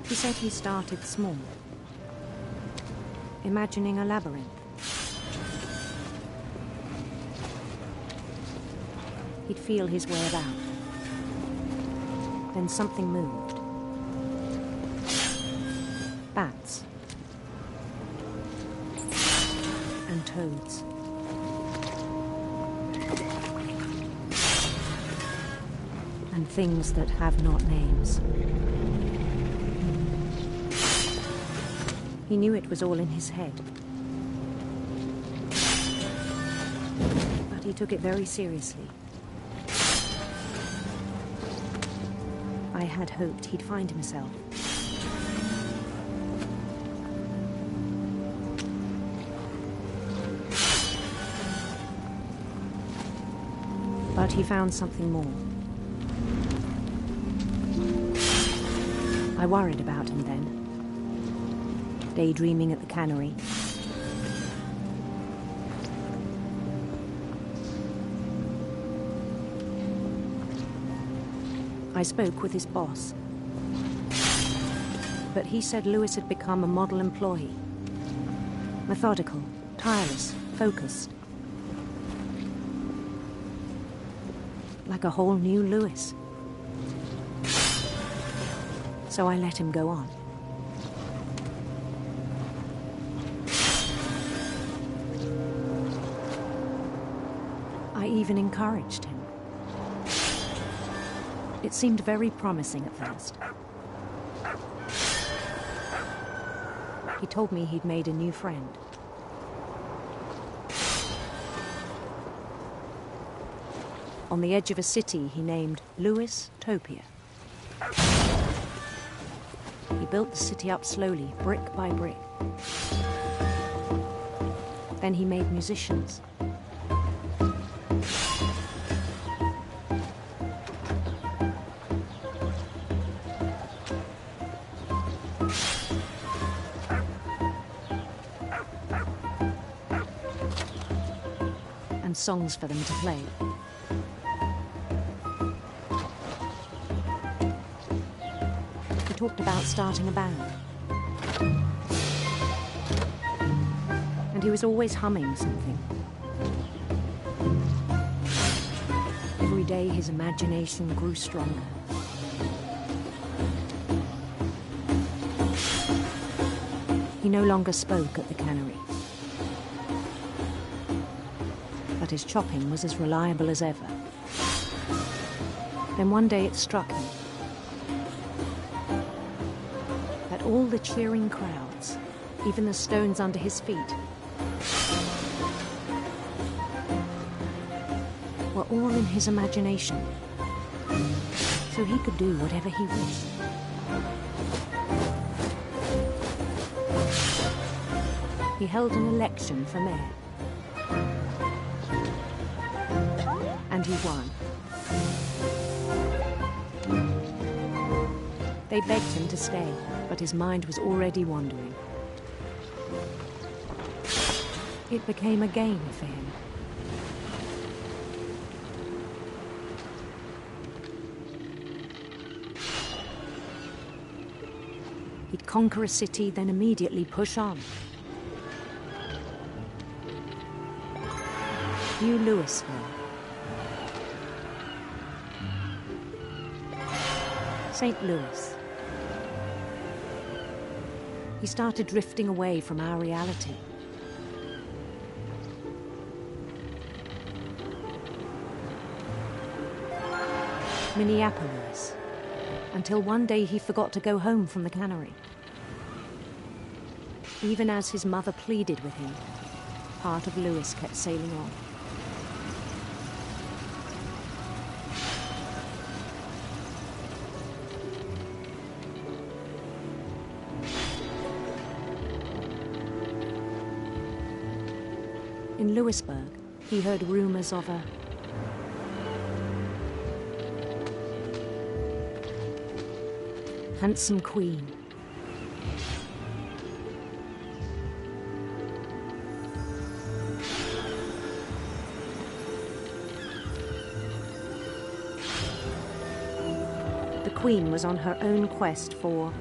He said he started small, imagining a labyrinth. He'd feel his way about. Then something moved. Bats and toads. And things that have not names. He knew it was all in his head. But he took it very seriously. I had hoped he'd find himself. But he found something more. I worried about him then, daydreaming at the cannery. I spoke with his boss, but he said Lewis had become a model employee. Methodical, tireless, focused. Like a whole new Lewis. So I let him go on. I even encouraged him. It seemed very promising at first. He told me he'd made a new friend. On the edge of a city he named Lewis Topia. He built the city up slowly, brick by brick. Then he made musicians. And songs for them to play. Talked about starting a band. And he was always humming something. Every day his imagination grew stronger. He no longer spoke at the cannery. But his chopping was as reliable as ever. Then one day it struck him. All the cheering crowds, even the stones under his feet, were all in his imagination, so he could do whatever he wished. he held an election for mayor. And he won. They begged him to stay, but his mind was already wandering. It became a game for him. He'd conquer a city, then immediately push on. New Louisville. St. Louis. He started drifting away from our reality. Minneapolis, until one day he forgot to go home from the cannery. Even as his mother pleaded with him, part of Louis kept sailing on. In Louisburg, he heard rumors of a handsome queen. The queen was on her own quest for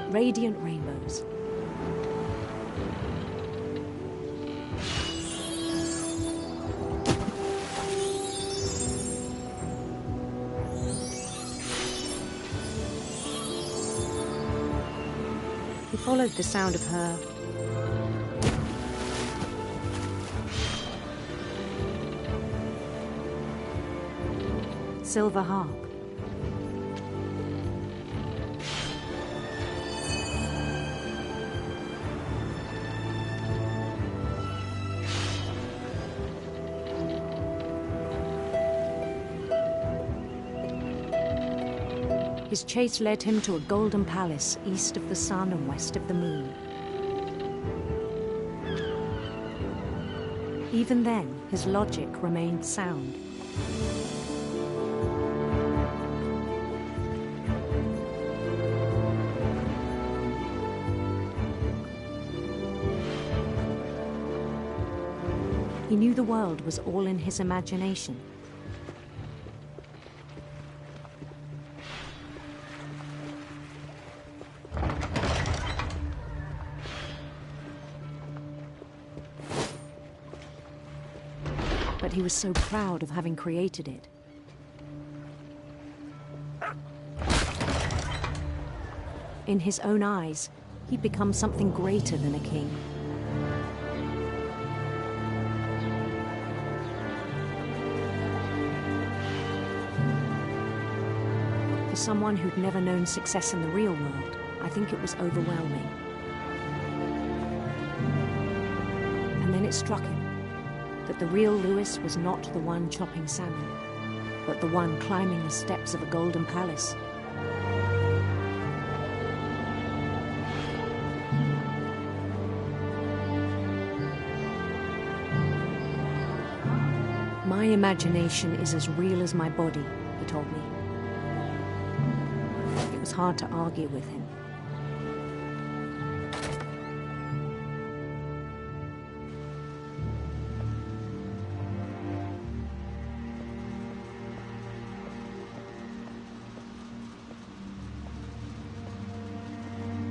radiant rainbows. He followed the sound of her silver harp. His chase led him to a golden palace east of the sun and west of the moon. Even then, his logic remained sound. He knew the world was all in his imagination. But he was so proud of having created it. In his own eyes, he'd become something greater than a king. For someone who'd never known success in the real world, I think it was overwhelming. And then it struck him that the real Louis was not the one chopping salmon, but the one climbing the steps of a golden palace. My imagination is as real as my body, he told me. It was hard to argue with him.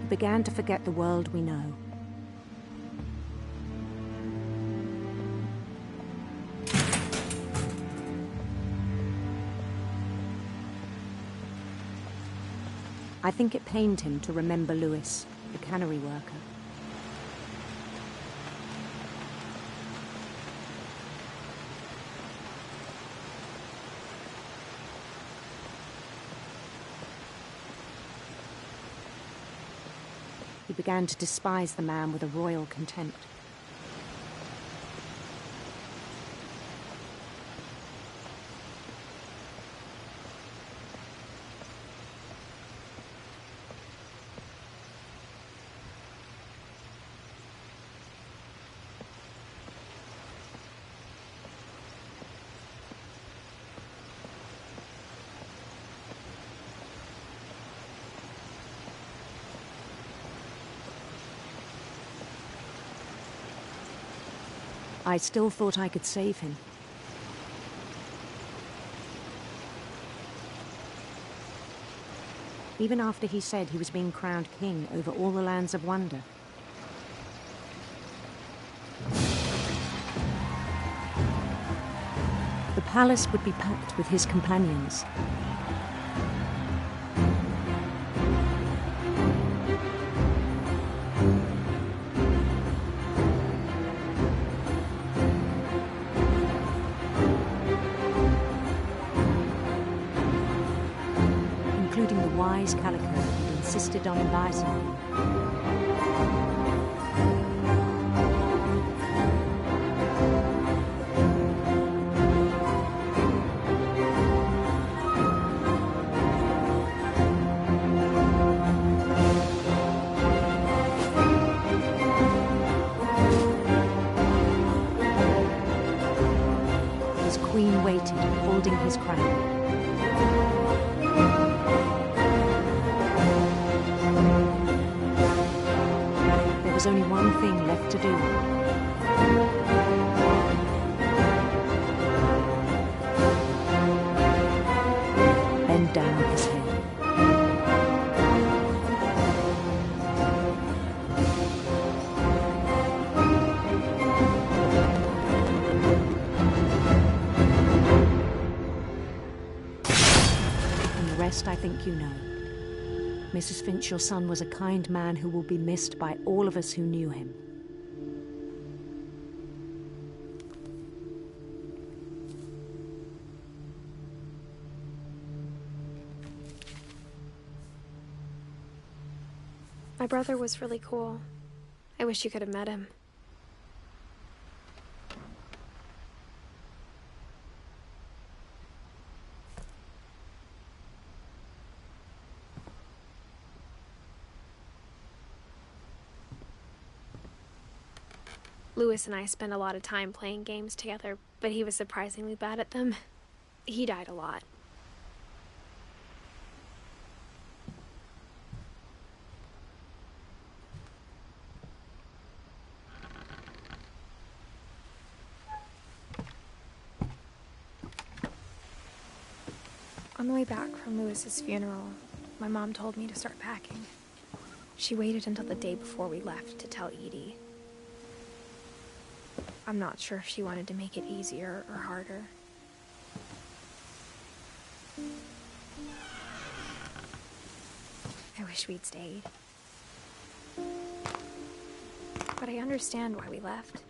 Began to forget the world we know. I think it pained him to remember Louis, the cannery worker. He began to despise the man with a royal contempt. I still thought I could save him. Even after he said he was being crowned king over all the lands of wonder. The palace would be packed with his companions. Including the wise Calico who insisted on inviting me. His queen waited, holding his crown. There was only one thing left to do. Bend down his head. And the rest I think you know. Mrs. Finch, your son was a kind man who will be missed by all of us who knew him. My brother was really cool. I wish you could have met him. Lewis and I spent a lot of time playing games together, but he was surprisingly bad at them. He died a lot. On the way back from Lewis's funeral, my mom told me to start packing. She waited until the day before we left to tell Edie. I'm not sure if she wanted to make it easier or harder. I wish we'd stayed. But I understand why we left.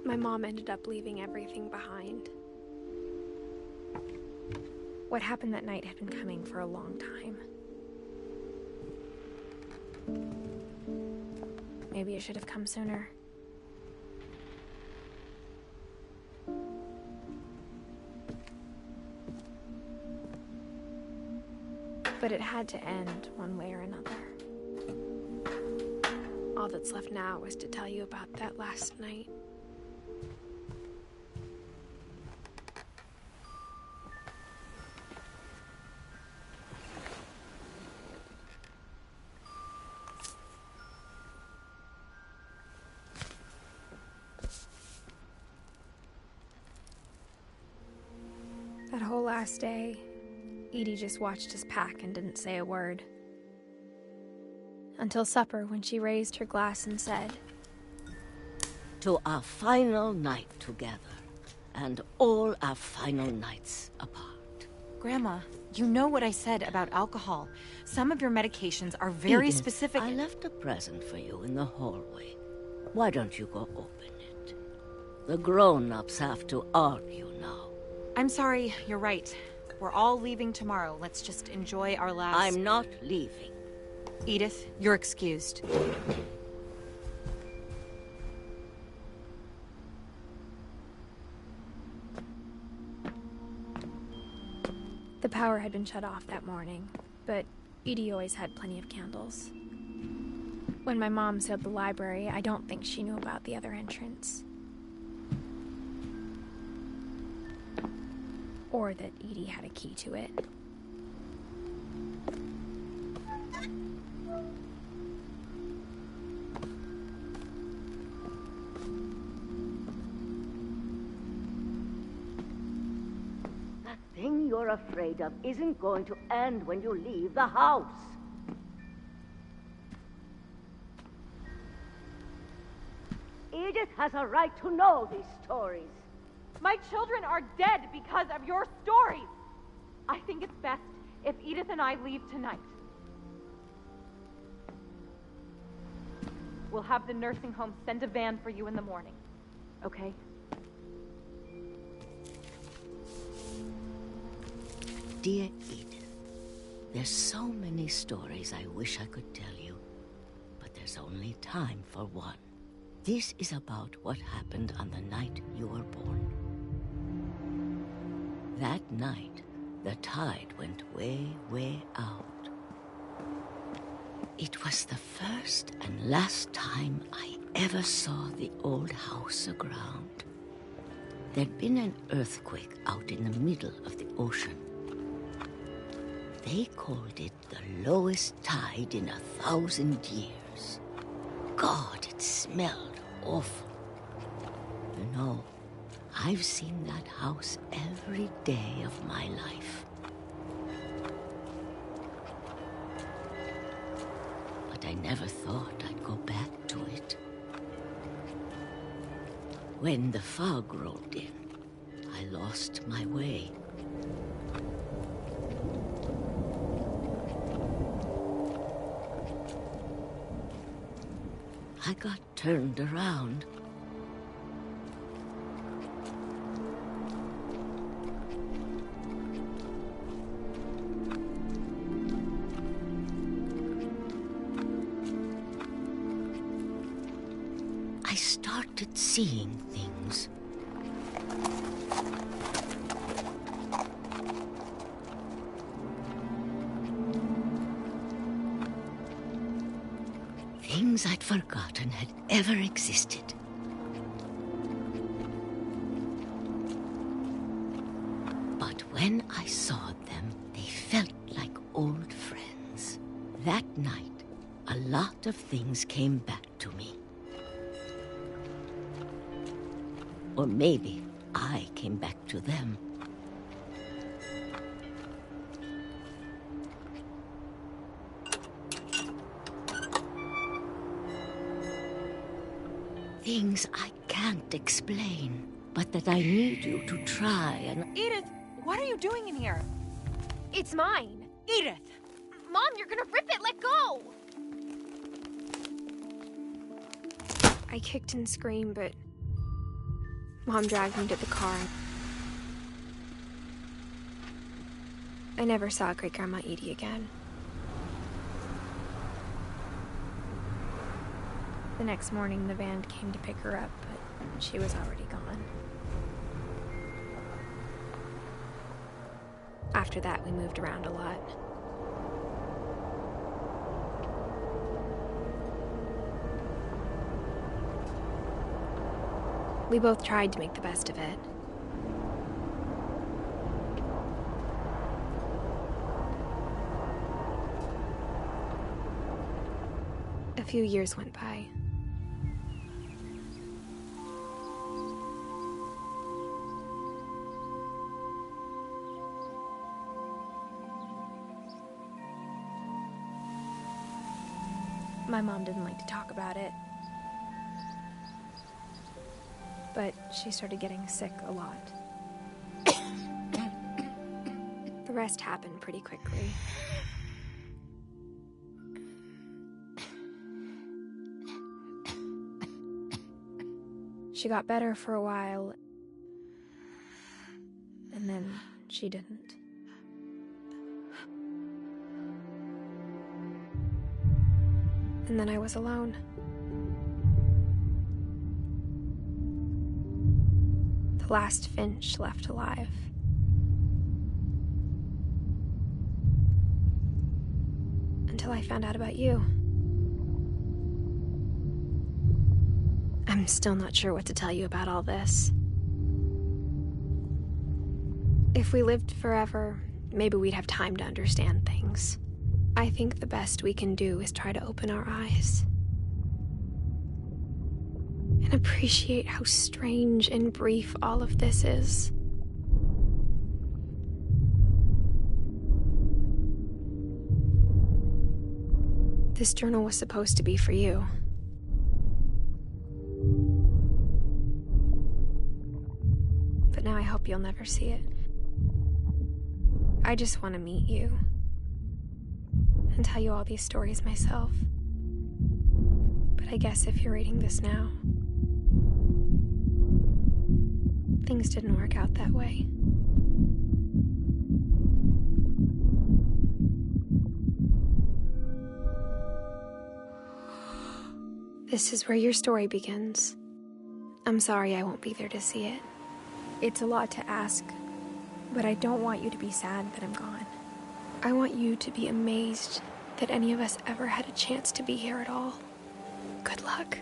My mom ended up leaving everything behind. What happened that night had been coming for a long time. Maybe it should have come sooner. But it had to end one way or another. All that's left now is to tell you about that last night. That whole last day, Edie just watched us pack and didn't say a word. Until supper, when she raised her glass and said, "To our final night together, and all our final nights apart." Grandma, you know what I said about alcohol. Some of your medications are very Edith, specific. I left a present for you in the hallway. Why don't you go open it? The grown-ups have to argue now. I'm sorry, you're right. We're all leaving tomorrow. Let's just enjoy our last... I'm not leaving. Edith, you're excused. The power had been shut off that morning, but Edie always had plenty of candles. When my mom sealed the library, I don't think she knew about the other entrance. Or that Edie had a key to it. thing you're afraid of isn't going to end when you leave the house. Edith has a right to know these stories. My children are dead because of your stories. I think it's best if Edith and I leave tonight. We'll have the nursing home send a van for you in the morning, okay? Dear Edith, there's so many stories I wish I could tell you, but there's only time for one. This is about what happened on the night you were born. That night, the tide went way, way out. It was the first and last time I ever saw the old house aground. There'd been an earthquake out in the middle of the ocean. They called it the lowest tide in 1,000 years. God, it smelled awful. You know, I've seen that house every day of my life. But I never thought I'd go back to it. When the fog rolled in, I lost my way. I got turned around. I started seeing things. Things I'd forgotten had ever existed. But when I saw them, they felt like old friends. That night, a lot of things came back to me. Or maybe I came back to them. Things I can't explain, but that I need you to try and... Edith, what are you doing in here? It's mine. Edith! Mom, you're gonna rip it! Let go! I kicked and screamed, but Mom dragged me to the car. I never saw Great-Grandma Edie again. The next morning, the van came to pick her up, but she was already gone. After that, we moved around a lot. We both tried to make the best of it. A few years went by. My mom didn't like to talk about it. But she started getting sick a lot. The rest happened pretty quickly. She got better for a while, and then she didn't. And then I was alone. The last Finch left alive. Until I found out about you. I'm still not sure what to tell you about all this. If we lived forever, maybe we'd have time to understand things. I think the best we can do is try to open our eyes. And appreciate how strange and brief all of this is. This journal was supposed to be for you. But now I hope you'll never see it. I just want to meet you and tell you all these stories myself. But I guess if you're reading this now, things didn't work out that way. This is where your story begins. I'm sorry I won't be there to see it. It's a lot to ask, but I don't want you to be sad that I'm gone. I want you to be amazed that any of us ever had a chance to be here at all. Good luck.